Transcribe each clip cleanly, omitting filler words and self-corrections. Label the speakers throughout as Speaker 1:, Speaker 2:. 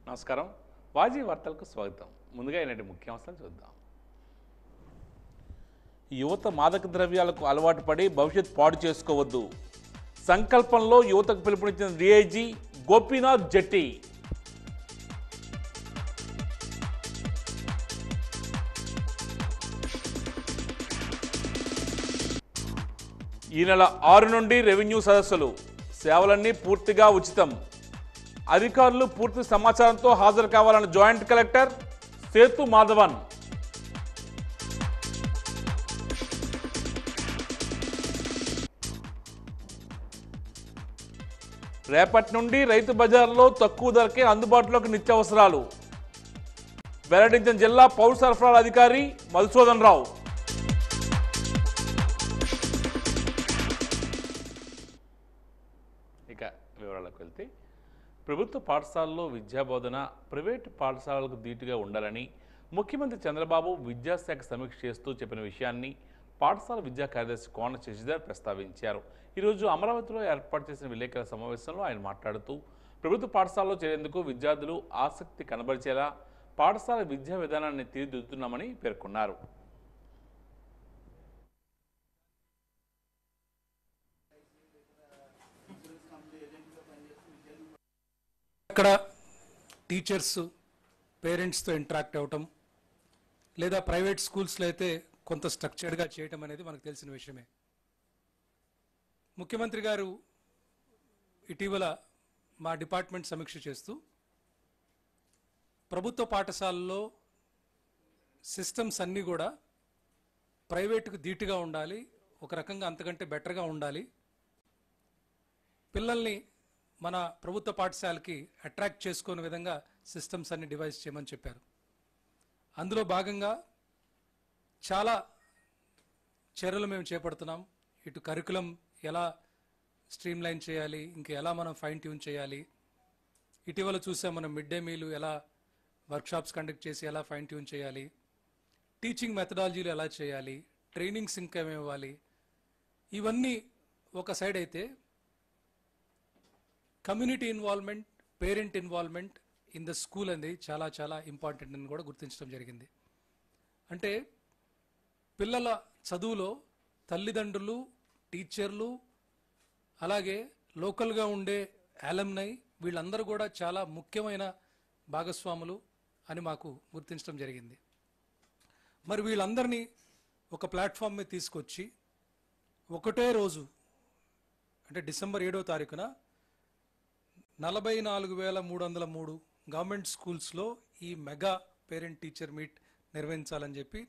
Speaker 1: నమస్కారం. వాజీ వార్తలకు స్వాగతం. ముందుగా ఈనాటి ముఖ్యాంశాలు చూద్దాం. యువత మాదక ద్రవ్యాలకు అలవాటు పడి భవిష్యత్ పాడు చేసుకోవద్దు. సంకల్పంలో యువతకు పిలుపునిచ్చిన డిఐజీ గోపీనాథ్ జెట్టి. ఈ నెల 6 నుండి రెవెన్యూ సదస్సులు. సేవలన్నీ పూర్తిగా ఉచితం. అధికారులు పూర్తి సమాచారంతో హాజరు కావాలని జాయింట్ కలెక్టర్ సేతు మాధవన్. రేపటి నుండి రైతు బజార్లో తక్కువ ధరకే అందుబాటులోకి నిత్యావసరాలు వెల్లడించిన జిల్లా పౌర సరఫరాల అధికారి మధుసూదన్ రావు. ఇక వివరాలకు వెళ్తే, ప్రభుత్వ పాఠశాలల్లో విద్యాబోధన ప్రైవేటు పాఠశాలలకు ధీటుగా ఉండాలని ముఖ్యమంత్రి చంద్రబాబు విద్యాశాఖ సమీక్ష చేస్తూ చెప్పిన విషయాన్ని పాఠశాల విద్యా కార్యదర్శి కోన శశిధర్ ప్రస్తావించారు. ఈరోజు అమరావతిలో ఏర్పాటు చేసిన విలేకరుల సమావేశంలో ఆయన మాట్లాడుతూ, ప్రభుత్వ పాఠశాలలో చేరేందుకు విద్యార్థులు ఆసక్తి కనబరిచేలా పాఠశాల విద్యా విధానాన్ని తీర్చిదిద్దుతున్నామని పేర్కొన్నారు.
Speaker 2: అక్కడ టీచర్స్ పేరెంట్స్తో ఇంటరాక్ట్ అవ్వటం, లేదా ప్రైవేట్ స్కూల్స్లో అయితే కొంత స్ట్రక్చర్డ్గా చేయటం అనేది మనకు తెలిసిన విషయమే. ముఖ్యమంత్రి గారు ఇటీవల మా డిపార్ట్మెంట్ సమీక్ష చేస్తూ ప్రభుత్వ పాఠశాలల్లో సిస్టమ్స్ అన్నీ కూడా ప్రైవేటుకు ధీటుగా ఉండాలి, ఒక రకంగా అంతకంటే బెటర్గా ఉండాలి, పిల్లల్ని మన ప్రభుత్వ పాఠశాలకి అట్రాక్ట్ చేసుకునే విధంగా సిస్టమ్స్ అన్ని డివైస్ చేయమని చెప్పారు. అందులో భాగంగా చాలా చర్యలు మేము చేపడుతున్నాం. ఇటు కరికులం ఎలా స్ట్రీమ్లైన్ చేయాలి, ఇంకా ఎలా మనం ఫైన్ ట్యూన్ చేయాలి. ఇటీవల చూసాం మనం మిడ్ డే మీల్ ఎలా వర్క్షాప్స్ కండక్ట్ చేసి ఎలా ఫైన్ ట్యూన్ చేయాలి, టీచింగ్ మెథడాలజీలు ఎలా చేయాలి, ట్రైనింగ్స్ ఇంకా ఏమి ఇవ్వాలి. ఇవన్నీ ఒక సైడ్ అయితే, community involvement, parent involvement in the school అనేది చాలా చాలా ఇంపార్టెంట్ అని కూడా గుర్తించడం జరిగింది. అంటే పిల్లల చదువులో తల్లిదండ్రులు, టీచర్లు, అలాగే లోకల్గా ఉండే అలమ్నై వీళ్ళందరూ కూడా చాలా ముఖ్యమైన భాగస్వాములు అని మాకు గుర్తించడం జరిగింది. మరి వీళ్ళందరినీ ఒక ప్లాట్ఫామ్ మీద తీసుకొచ్చి ఒకటే రోజు అంటే డిసెంబర్ 7వ తారీఖున 44,303 గవర్నమెంట్ స్కూల్స్లో ఈ మెగా పేరెంట్ టీచర్ మీట్ నిర్వహించాలని చెప్పి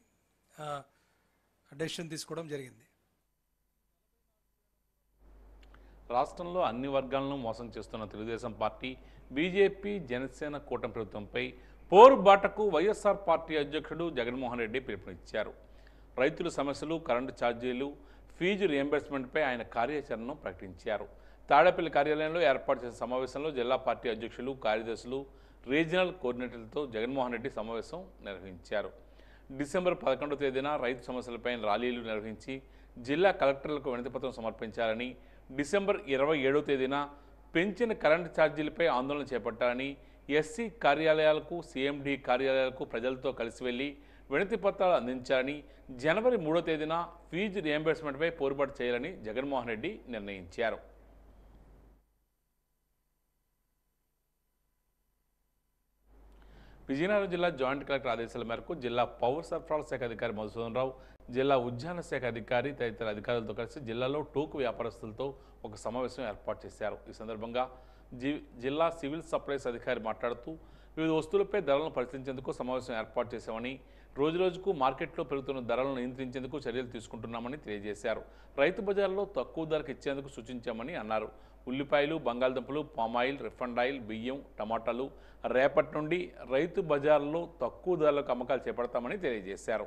Speaker 2: డెసిషన్ తీసుకోవడం జరిగింది.
Speaker 1: రాష్ట్రంలో అన్ని వర్గాలను మోసం చేస్తున్న తెలుగుదేశం పార్టీ, బీజేపీ, జనసేన కూటమి ప్రభుత్వంపై పోరుబాటకు వైఎస్ఆర్ పార్టీ అధ్యక్షుడు జగన్మోహన్ రెడ్డి పిలుపునిచ్చారు. రైతుల సమస్యలు, కరెంటు ఛార్జీలు, ఫీజు రియంబర్స్మెంట్పై ఆయన కార్యాచరణను ప్రకటించారు. తాడేపల్లి కార్యాలయంలో ఏర్పాటు చేసిన సమావేశంలో జిల్లా పార్టీ అధ్యక్షులు, కార్యదర్శులు, రీజనల్ కోఆర్డినేటర్లతో జగన్మోహన్ రెడ్డి సమావేశం నిర్వహించారు. డిసెంబర్ 11వ తేదీన రైతు సమస్యలపై ర్యాలీలు నిర్వహించి జిల్లా కలెక్టర్లకు వినతిపత్రం సమర్పించాలని, డిసెంబర్ 27వ తేదీన పెంచిన కరెంటు ఛార్జీలపై ఆందోళన చేపట్టాలని, ఎస్సీ కార్యాలయాలకు, సీఎండీ కార్యాలయాలకు ప్రజలతో కలిసి వెళ్లి వినతి పత్రాలు అందించాలని, జనవరి 3వ తేదీన ఫీజు రియంబర్స్మెంట్పై పోరుబాటు చేయాలని జగన్మోహన్ రెడ్డి నిర్ణయించారు. విజయనగరం జిల్లా జాయింట్ కలెక్టర్ ఆదేశాల మేరకు జిల్లా పౌర సరఫరాల శాఖ అధికారి మధుసూదన్ రావు, జిల్లా ఉద్యాన శాఖ అధికారి తదితర అధికారులతో కలిసి జిల్లాలో టోకు వ్యాపారస్తులతో ఒక సమావేశం ఏర్పాటు చేశారు. ఈ సందర్భంగా జిల్లా సివిల్ సప్లైస్ అధికారి మాట్లాడుతూ, వివిధ వస్తువులపై ధరలను పరిశీలించేందుకు సమావేశం ఏర్పాటు చేశామని, రోజురోజుకు మార్కెట్లో పెరుగుతున్న ధరలను నియంత్రించేందుకు చర్యలు తీసుకుంటున్నామని తెలియజేశారు. రైతు బజార్లో తక్కువ ధరకు ఇచ్చేందుకు సూచించామని అన్నారు. ఉల్లిపాయలు, బంగాళదుంపలు, పామాయిల్, రిఫండ్ ఆయిల్, బియ్యం, టమాటాలు రేపటి నుండి రైతు బజార్లో తక్కువ ధరలకు అమ్మకాలు చేపడతామని తెలియజేశారు.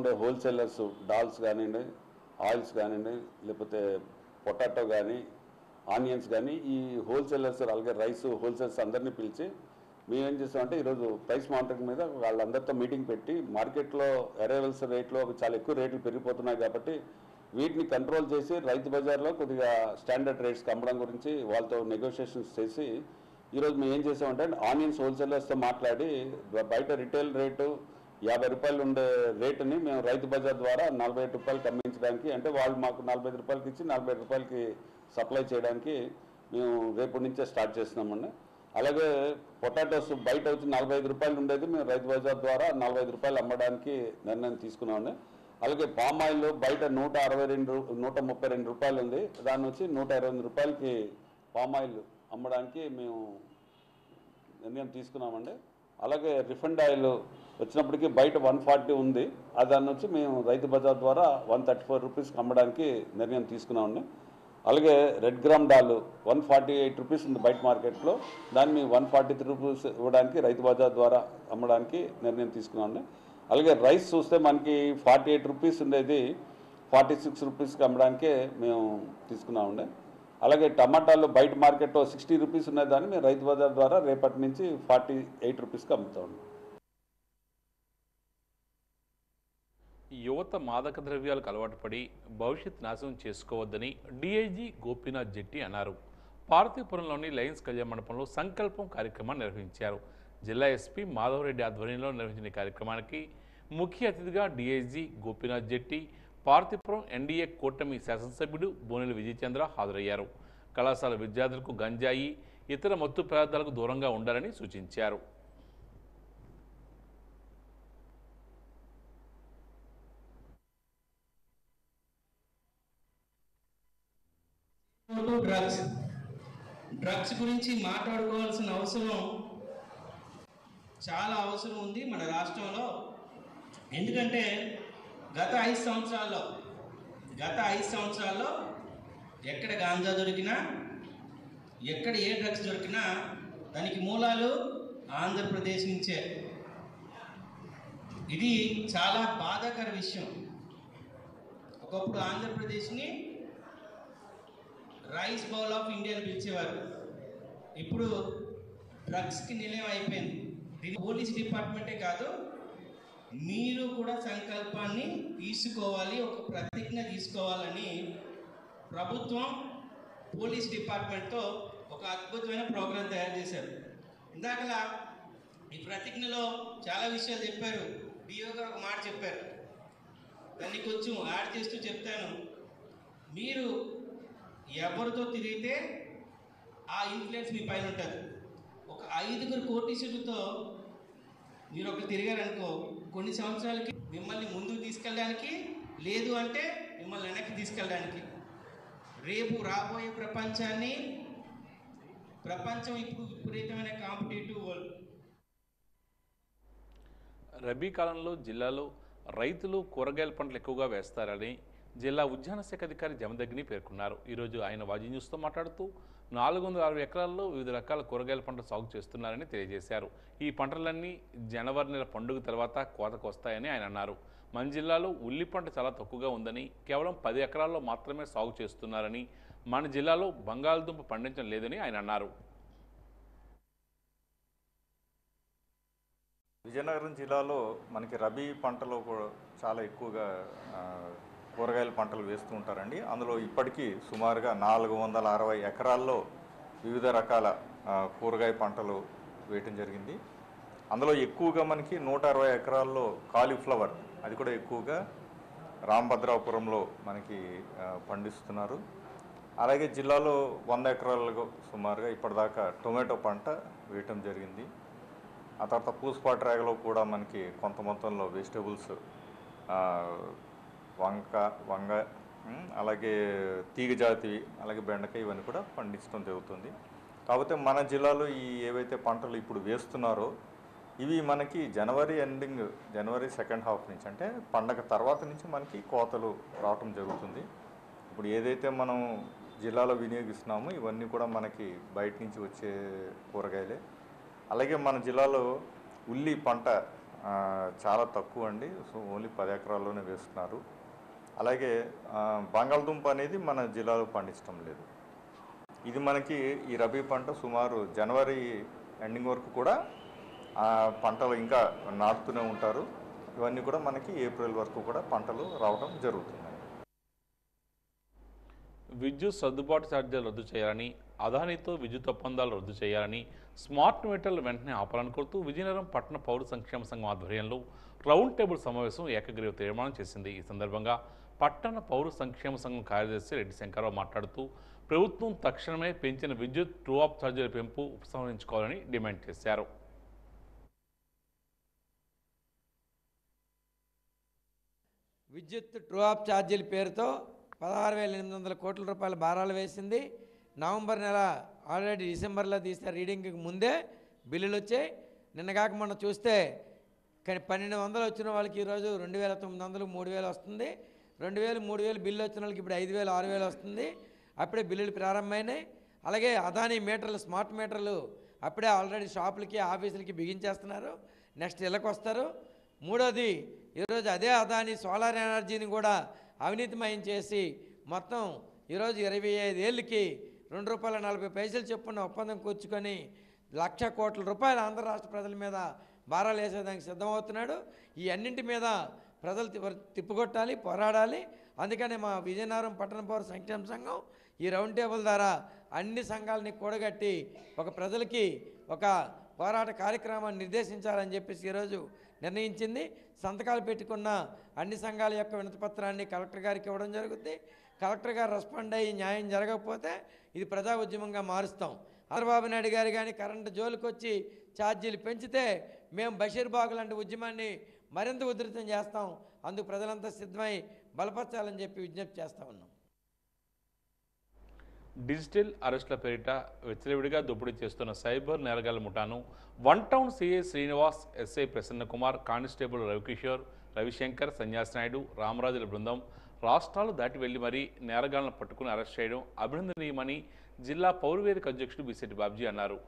Speaker 3: ఉండే హోల్సేలర్స్ డాల్స్ కానివ్వండి, ఆయిల్స్ కానివ్వండి, లేకపోతే పొటాటో కానీ, ఆనియన్స్ కానీ, ఈ హోల్సేలర్స్ అలాగే రైస్ హోల్సేలర్స్ అందరినీ పిలిచి మేమేం చేస్తామంటే ఈరోజు ప్రైస్ మానిటరింగ్ మీద వాళ్ళందరితో మీటింగ్ పెట్టి మార్కెట్లో అరైవల్స్ రేట్లు చాలా ఎక్కువ రేట్లు పెరిగిపోతున్నాయి కాబట్టి వీటిని కంట్రోల్ చేసి రైతు బజార్లో కొద్దిగా స్టాండర్డ్ రేట్స్కి అమ్మడం గురించి వాళ్ళతో నెగోషియేషన్స్ చేసి ఈరోజు మేము ఏం చేసామంటే ఆనియన్స్ హోల్సేలర్స్తో మాట్లాడి బయట రిటైల్ రేటు 50 రూపాయలు ఉండే రేటుని మేము రైతు బజార్ ద్వారా 45 రూపాయలకి అమ్మించడానికి, అంటే వాళ్ళు మాకు 45 రూపాయలకి ఇచ్చి 40 రూపాయలకి సప్లై చేయడానికి మేము రేపటి నుంచే స్టార్ట్ చేస్తున్నామండి. అలాగే పొటాటోస్ బయట వచ్చి 45 రూపాయలు ఉండేది మేము రైతు బజార్ ద్వారా 45 రూపాయలు అమ్మడానికి నిర్ణయం తీసుకున్నామండి. అలాగే పామ్ ఆయిల్ బయట 132 రూపాయలు ఉంది, దాని వచ్చి 128 రూపాయలకి పామ్ ఆయిల్ అమ్మడానికి మేము నిర్ణయం తీసుకున్నామండి. అలాగే రిఫండ్ ఆయిల్ వచ్చినప్పటికీ బయట 140 ఉంది, దాన్ని వచ్చి మేము రైతు బజార్ ద్వారా 134 రూపీస్కి అమ్మడానికి నిర్ణయం తీసుకున్నామండి. అలాగే రెడ్ గ్రామ్ డాల్ 148 రూపీస్ ఉంది బయట మార్కెట్లో, దాన్ని 143 రూపీస్ ఇవ్వడానికి రైతు బజార్ ద్వారా అమ్మడానికి నిర్ణయం తీసుకున్నామండి. అలాగే రైస్ చూస్తే మనకి 48 రూపీస్ ఉండేది 46 రూపీస్కి అమ్మడానికే మేము తీసుకున్నామండి. అలాగే టమాటాలు బయట మార్కెట్లో 60 రూపీస్ ఉన్నదాన్ని మేము రైతు బజార్ ద్వారా రేపటి నుంచి 48 రూపీస్కి అమ్ముతామండి.
Speaker 1: యువత మాదక ద్రవ్యాలకు అలవాటు పడి భవిష్యత్ నాశనం చేసుకోవద్దని డీఐజీ గోపీనాథ్ జెట్టి అన్నారు. పార్వతీపురంలోని లయన్స్ కళ్యాణ మండపంలో సంకల్పం కార్యక్రమాన్ని నిర్వహించారు. జిల్లా ఎస్పీ మాధవరెడ్డి ఆధ్వర్యంలో నిర్వహించిన కార్యక్రమానికి ముఖ్య అతిథిగా డీఐజీ గోపీనాథ్ జెట్టి, పార్వతీపురం ఎన్డీఏ కూటమి శాసనసభ్యుడు బోనెల విజయచంద్ర హాజరయ్యారు. కళాశాల విద్యార్థులకు గంజాయి, ఇతర మత్తు పదార్థాలకు దూరంగా ఉండాలని సూచించారు.
Speaker 4: డ్రగ్స్ గురించి మాట్లాడుకోవాల్సిన అవసరం చాలా అవసరం ఉంది మన రాష్ట్రంలో. ఎందుకంటే గత 5 సంవత్సరాల్లో ఎక్కడ గాంజా దొరికినా, ఎక్కడ ఏ డ్రగ్స్ దొరికినా దానికి మూలాలు ఆంధ్రప్రదేశ్ నుంచే. ఇది చాలా బాధాకర విషయం. ఒకప్పుడు ఆంధ్రప్రదేశ్ని రైస్ బౌల్ ఆఫ్ ఇండియా అని పిలిచేవారు. ఇప్పుడు డ్రగ్స్కి నిలయం అయిపోయింది. దీని పోలీస్ డిపార్ట్మెంటే కాదు, మీరు కూడా సంకల్పాన్ని తీసుకోవాలి, ఒక ప్రతిజ్ఞ తీసుకోవాలని ప్రభుత్వం పోలీస్ డిపార్ట్మెంట్తో ఒక అద్భుతమైన ప్రోగ్రాం తయారు చేశారు. ఇందాకలా ఈ ప్రతిజ్ఞలో చాలా విషయాలు చెప్పారు. డిఓ గారు ఒక మాట చెప్పారు, దాన్ని కొంచెం యాడ్ చేస్తూ చెప్తాను. మీరు ఎవరితో తిరిగితే ఆ ఇన్ఫ్లుయెన్స్ మీ పైన ఉంటుంది. ఒక 5 కోటీశ్వరులతో మీరు ఒకరు తిరిగారనుకో, కొన్ని సంవత్సరాలకి మిమ్మల్ని ముందుకు తీసుకెళ్ళడానికి, లేదు అంటే మిమ్మల్ని వెనక్కి తీసుకెళ్ళడానికి. రేపు రాబోయే ప్రపంచం ఇప్పుడు విపరీతమైన కాంపిటేటివ్ వరల్డ్.
Speaker 1: రబీ కాలంలో జిల్లాలో రైతులు కూరగాయల పంటలు ఎక్కువగా వేస్తారని జిల్లా ఉద్యాన శాఖ అధికారి జమదగ్ని పేర్కొన్నారు. ఈరోజు ఆయన వాజీ న్యూస్తో మాట్లాడుతూ 460 ఎకరాల్లో వివిధ రకాల కూరగాయల పంటలు సాగు చేస్తున్నారని తెలియజేశారు. ఈ పంటలన్నీ జనవరి నెల పండుగ తర్వాత కోతకు వస్తాయని ఆయన అన్నారు. మన జిల్లాలో ఉల్లి పంట చాలా తక్కువగా ఉందని, కేవలం 10 ఎకరాల్లో మాత్రమే సాగు చేస్తున్నారని, మన జిల్లాలో బంగాళదుంప పండించడం లేదని ఆయన అన్నారు.
Speaker 5: విజయనగరం జిల్లాలో మనకి రబీ పంటలో కూడా చాలా ఎక్కువగా కూరగాయల పంటలు వేస్తూ ఉంటారండి. అందులో ఇప్పటికీ సుమారుగా 460 ఎకరాల్లో వివిధ రకాల కూరగాయ పంటలు వేయటం జరిగింది. అందులో ఎక్కువగా మనకి 160 ఎకరాల్లో కాలీఫ్లవర్, అది కూడా ఎక్కువగా రామభద్రాపురంలో మనకి పండిస్తున్నారు. అలాగే జిల్లాలో 100 ఎకరాలకు సుమారుగా ఇప్పటిదాకా టొమాటో పంట వేయటం జరిగింది. ఆ తర్వాత పూసపాటి రేగలో కూడా మనకి కొంత మొత్తంలో వెజిటేబుల్స్, వంగ, అలాగే తీగ జాతివి, అలాగే బెండకాయ, ఇవన్నీ కూడా పండించడం జరుగుతుంది. కాకపోతే మన జిల్లాలో ఈ ఏవైతే పంటలు ఇప్పుడు వేస్తున్నారో ఇవి మనకి జనవరి సెకండ్ హాఫ్ నుంచి, అంటే పండగ తర్వాత నుంచి మనకి కోతలు రావటం జరుగుతుంది. ఇప్పుడు ఏదైతే మనం జిల్లాలో వినియోగిస్తున్నామో ఇవన్నీ కూడా మనకి బయట నుంచి వచ్చే కూరగాయలే. అలాగే మన జిల్లాలో ఉల్లి పంట చాలా తక్కువ అండి. సో ఓన్లీ 10 ఎకరాల్లోనే వేస్తున్నారు. అలాగే బంగాళదుంప అనేది మన జిల్లాలో పండించడం లేదు. ఇది మనకి ఈ రబీ పంట సుమారు జనవరి ఎండింగ్ వరకు కూడా పంటలు ఇంకా నాటుతూనే ఉంటారు. ఇవన్నీ కూడా మనకి ఏప్రిల్ వరకు కూడా పంటలు రావడం జరుగుతుంది.
Speaker 1: విద్యుత్ సర్దుబాటు ఛార్జీలు రద్దు చేయాలని, అదానితో విద్యుత్ ఒప్పందాలు రద్దు చేయాలని, స్మార్ట్ మీటర్లు వెంటనే ఆపాలని కోరుతూ విజయనగరం పట్టణ పౌర సంక్షేమ సంఘం ఆధ్వర్యంలో రౌండ్ టేబుల్ సమావేశం ఏకగ్రీవ తీర్మానం చేసింది. ఈ సందర్భంగా పట్టణ పౌర సంక్షేమ సంఘం కార్యదర్శి రెడ్డి శంకరరావు మాట్లాడుతూ ప్రభుత్వం తక్షణమే పెంచిన విద్యుత్ ట్రూ ఆఫ్ ఛార్జీల పెంపు ఉపసంహరించుకోవాలని డిమాండ్ చేశారు.
Speaker 6: విద్యుత్ ట్రూ ఆఫ్ ఛార్జీల పేరుతో 16,800 కోట్ల రూపాయల భారాలు వేసింది. నవంబర్ నెల ఆల్రెడీ డిసెంబర్లో తీసిన రీడింగ్కి ముందే బిల్లులు వచ్చాయి. నిన్నగాక మొన్న చూస్తే 1,200 వచ్చిన వాళ్ళకి ఈరోజు 2,900, 3,000 వస్తుంది. 2,000, 3,000 బిల్లు వచ్చిన వాళ్ళకి ఇప్పుడు 5,000, 6,000 వస్తుంది. అప్పుడే బిల్లులు ప్రారంభమైనాయి. అలాగే అదానీ మీటర్లు, స్మార్ట్ మీటర్లు అప్పుడే ఆల్రెడీ షాపులకి, ఆఫీసులకి బిగించేస్తున్నారు. నెక్స్ట్ ఇళ్ళకి వస్తారు. మూడోది, ఈరోజు అదే అదానీ సోలార్ ఎనర్జీని కూడా అవినీతిమయం చేసి మొత్తం ఈరోజు 25 ఏళ్ళకి ₹2.40 చొప్పున ఒప్పందం కూర్చుకొని 1,00,000 కోట్ల రూపాయలు ఆంధ్ర రాష్ట్ర ప్రజల మీద భారాలు వేసేదానికి సిద్ధమవుతున్నాడు. ఈ అన్నింటి మీద ప్రజలు తిప్పుకొట్టాలి, పోరాడాలి. అందుకని మా విజయనగరం పట్టణ పౌర సంక్షేమ సంఘం ఈ రౌండ్ టేబుల్ ద్వారా అన్ని సంఘాలని కూడగట్టి ఒక ప్రజలకి ఒక పోరాట కార్యక్రమాన్ని నిర్దేశించాలని చెప్పేసి ఈరోజు నిర్ణయించింది. సంతకాలు పెట్టుకున్న అన్ని సంఘాల యొక్క వినతిపత్రాన్ని కలెక్టర్ గారికి ఇవ్వడం జరుగుతుంది. కలెక్టర్ గారు రెస్పాండ్ అయ్యి న్యాయం జరగకపోతే ఇది ప్రజా ఉద్యమంగా మారుస్తాం. చంద్రబాబు నాయుడు గారు కానీ కరెంటు జోలికి వచ్చి ఛార్జీలు పెంచితే మేము బషీర్బాగ్ లాంటి ఉద్యమాన్ని మరింత ఉధృతం చేస్తాం. అందుకు ప్రజలంతా సిద్ధమై బలపరచాలని చెప్పి విజ్ఞప్తి చేస్తా ఉన్నాం.
Speaker 1: డిజిటల్ అరెస్టుల పేరిట విచ్చలవిడిగా దోపిడీ చేస్తున్న సైబర్ నేరగాళ్ల ముఠాను one town CI Srinivas, SI Prasanna Kumar, constable Ravikishore, Ravishankar, Sanyasi Naidu, రామరాజుల బృందం రాష్ట్రాలు దాటి వెళ్లి మరీ నేరగాళ్లను పట్టుకుని అరెస్ట్ చేయడం అభినందనీయమని జిల్లా పౌరవేదిక అధ్యక్షుడు బిశెట్టి బాబ్జీ అన్నారు.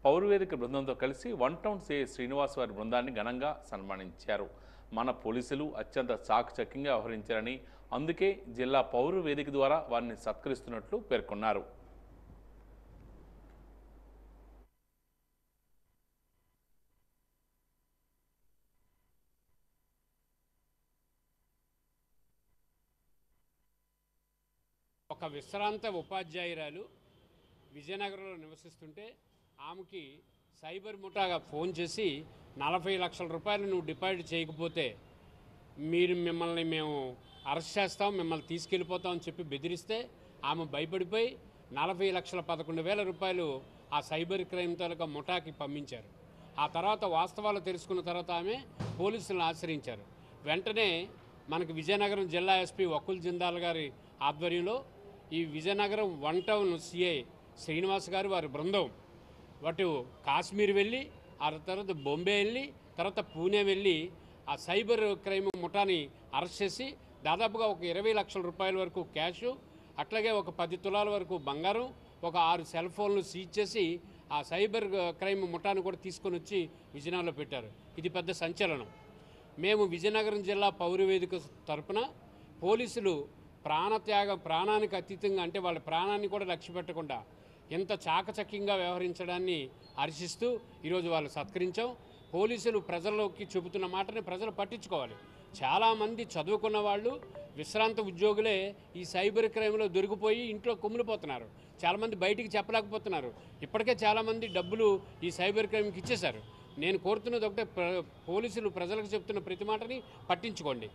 Speaker 1: పౌరవేదిక బృందంతో కలిసి వన్ టౌన్ సిఐ శ్రీనివాస్ వారి బృందాన్ని ఘనంగా సన్మానించారు. మన పోలీసులు అత్యంత చాకచక్యంగా వ్యవహరించారని, అందుకే జిల్లా పౌర వేదిక ద్వారా వారిని సత్కరిస్తున్నట్లు పేర్కొన్నారు.
Speaker 7: ఒక విశ్రాంత ఉపాధ్యాయురాలు విజయనగరంలో నివసిస్తుంటే ఆమెకి సైబర్ ముఠాగా ఫోన్ చేసి 40 లక్షల రూపాయలు నువ్వు డిపాజిట్ చేయకపోతే మిమ్మల్ని మేము అరెస్ట్ చేస్తాం, మిమ్మల్ని తీసుకెళ్ళిపోతాం అని చెప్పి బెదిరిస్తే ఆమె భయపడిపోయి 40,11,000 రూపాయలు ఆ సైబర్ క్రైమ్ తాలూకా ముఠాకి పంపించారు. ఆ తర్వాత వాస్తవాలు తెలుసుకున్న తర్వాత ఆమె పోలీసులను ఆశ్రయించారు. వెంటనే మనకు విజయనగరం జిల్లా ఎస్పీ వకుల్ జిందాల్ గారి ఆధ్వర్యంలో ఈ Vizianagaram one town CI Srinivas గారు వారి బృందం అటు కాశ్మీర్ వెళ్ళి, ఆ తర్వాత బొంబే వెళ్ళి, తర్వాత పూణే వెళ్ళి ఆ సైబర్ క్రైమ్ ముఠాని అరెస్ట్ చేసి దాదాపుగా ఒక 20 లక్షల రూపాయల వరకు క్యాషు, అట్లాగే ఒక 10 తులాల వరకు బంగారం, ఒక 6 సెల్ ఫోన్లు సీజ్ చేసి ఆ సైబర్ క్రైమ్ ముఠాను కూడా తీసుకొని వచ్చి విజయనగరంలో పెట్టారు. ఇది పెద్ద సంచలనం. మేము విజయనగరం జిల్లా పౌరవేదిక తరపున పోలీసులు ప్రాణానికి అతీతంగా, అంటే వాళ్ళ ప్రాణాన్ని కూడా లక్ష్య పెట్టకుండా ఎంత చాకచక్యంగా వ్యవహరించడాన్ని హర్షిస్తూ ఈరోజు వాళ్ళు సత్కరించాం. పోలీసులు ప్రజల్లోకి చెబుతున్న మాటని ప్రజలు పట్టించుకోవాలి. చాలామంది చదువుకున్న వాళ్ళు, విశ్రాంత ఉద్యోగులే ఈ సైబర్ క్రైమ్లో దొరికిపోయి ఇంట్లో కుమిలిపోతున్నారు. చాలామంది బయటికి చెప్పలేకపోతున్నారు. ఇప్పటికే చాలామంది డబ్బులు ఈ సైబర్ క్రైమ్కి ఇచ్చేశారు. నేను కోరుతున్నది ఒకటే, పోలీసులు ప్రజలకు చెప్తున్న ప్రతి మాటని పట్టించుకోండి.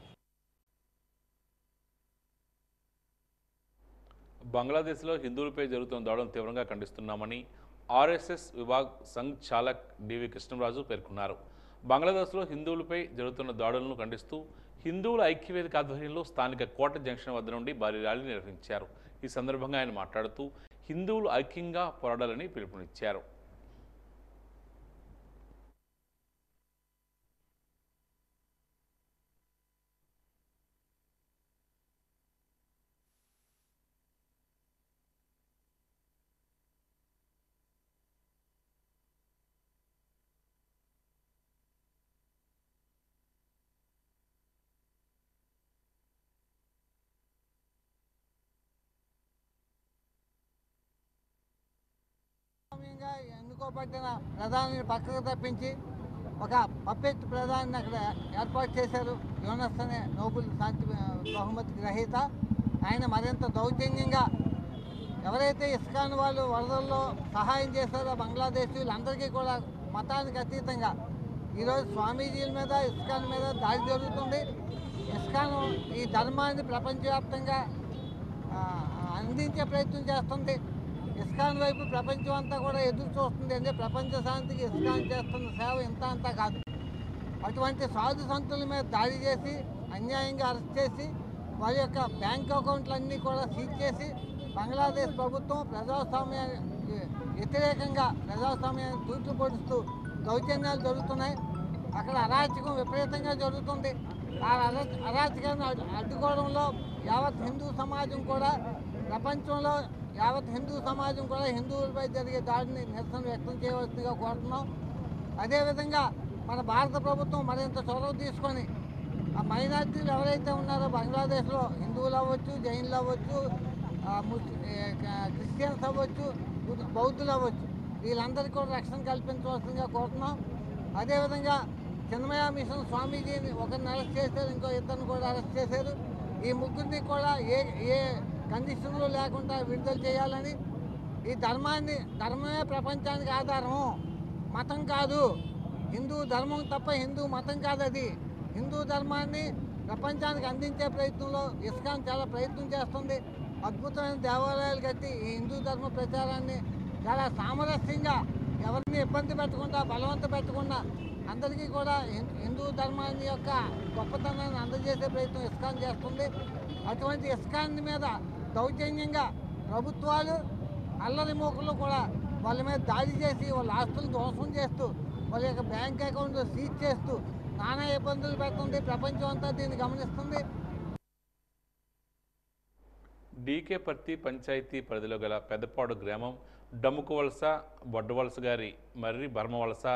Speaker 1: బంగ్లాదేశ్లో హిందువులపై జరుగుతున్న దాడులను తీవ్రంగా ఖండిస్తున్నామని ఆర్ఎస్ఎస్ విభాగ్ సంఘ్ చాలక్ డివి కృష్ణరాజు పేర్కొన్నారు. బంగ్లాదేశ్లో హిందువులపై జరుగుతున్న దాడులను ఖండిస్తూ హిందువుల ఐక్యవేదిక ఆధ్వర్యంలో స్థానిక కోట జంక్షన్ వద్ద నుండి భారీ ర్యాలీ నిర్వహించారు. ఈ సందర్భంగా ఆయన మాట్లాడుతూ హిందువులు ఐక్యంగా పోరాడాలని పిలుపునిచ్చారు.
Speaker 8: ఏకగ్రీవంగా ఎన్నుకోబడిన ప్రధానిని పక్కకు తప్పించి ఒక పప్పెట్ ప్రధానిని అక్కడ ఏర్పాటు చేశారు. యూనస్ అనే నోబెల్ శాంతి బహుమతి గ్రహీత. ఆయన మరింత దౌర్జన్యంగా ఎవరైతే ఇస్కాన్ వాళ్ళు వరదల్లో సహాయం చేశారో బంగ్లాదేశ్ వీళ్ళందరికీ కూడా మతానికి అతీతంగా ఈరోజు స్వామీజీల మీద ఇస్కాన్ మీద దాడి జరుగుతుంది. ఇస్కాన్ ఈ ధర్మాన్ని ప్రపంచవ్యాప్తంగా అందించే ప్రయత్నం చేస్తుంది. ఇస్కాన్ వైపు ప్రపంచం అంతా కూడా ఎదురు చూస్తుంది. అంటే ప్రపంచ శాంతికి ఇస్కాన్ చేస్తున్న సేవ ఇంత అంతా కాదు. అటువంటి సాధు సంతుల మీద దాడి చేసి అన్యాయంగా అరెస్ట్ చేసి వారి యొక్క బ్యాంక్ అకౌంట్లన్నీ కూడా సీజ్ చేసి బంగ్లాదేశ్ ప్రభుత్వం ప్రజాస్వామ్యానికి వ్యతిరేకంగా ప్రజాస్వామ్యాన్ని తూట్లు పొడుస్తూ దౌర్జన్యాలు జరుగుతున్నాయి. అక్కడ అరాచకం విపరీతంగా జరుగుతుంది. ఆ అరాచకాన్ని అడ్డుకోవడంలో యావత్ హిందూ సమాజం కూడా ప్రపంచంలో యావత్ హిందూ సమాజం కూడా హిందువులపై జరిగే దాడిని నిరసన వ్యక్తం చేయవలసిందిగా కోరుతున్నాం. అదేవిధంగా మన భారత ప్రభుత్వం మరింత చొరవ తీసుకొని ఆ మైనార్టీలు ఎవరైతే ఉన్నారో బంగ్లాదేశ్లో హిందువులు అవ్వచ్చు, జైన్లు అవ్వచ్చు, క్రిస్టియన్స్ అవ్వచ్చు, బౌద్ధులు అవ్వచ్చు, వీళ్ళందరికీ కూడా రక్షణ కల్పించవలసిందిగా కోరుతున్నాం. అదేవిధంగా చిన్మయ మిషన్ స్వామీజీని ఒకరిని అరెస్ట్ చేశారు, ఇంకో ఇద్దరిని కూడా అరెస్ట్ చేశారు. ఈ ముగ్గురిని కూడా ఏ కండిషన్లు లేకుండా విడుదల చేయాలని, ఈ ధర్మమే ప్రపంచానికి ఆధారం, మతం కాదు. హిందూ ధర్మం తప్ప హిందూ మతం కాదు. అది హిందూ ధర్మాన్ని ప్రపంచానికి అందించే ప్రయత్నంలో ఇస్కాన్ చాలా ప్రయత్నం చేస్తుంది. అద్భుతమైన దేవాలయాలు కట్టి ఈ హిందూ ధర్మ ప్రచారాన్ని చాలా సామరస్యంగా ఎవరిని ఇబ్బంది పెట్టకుండా బలవంత పెట్టకుండా అందరికీ కూడా హిందూ ధర్మాన్ని యొక్క గొప్పతనాన్ని అందజేసే ప్రయత్నం ఇస్కాన్ చేస్తుంది. అటువంటి ఇస్కాన్ మీద దౌర్జన్యంగా ప్రభుత్వాలు అల్లరి మూకలు కూడా వాళ్ళ మీద దాడి చేసి వాళ్ళ ఆస్తులు ధ్వంసం చేస్తూ వాళ్ళ యొక్క బ్యాంక్ అకౌంట్లు సీజ్ చేస్తూ నానా ఇబ్బందులు పెడుతుంది. ప్రపంచం అంతా దీన్ని గమనిస్తుంది.
Speaker 1: డీకేపర్తి పంచాయతీ పరిధిలో గల పెద్దపాడు గ్రామం, డమ్ముకువలస, బొడ్డవలస గారి, మర్రి బర్మవలస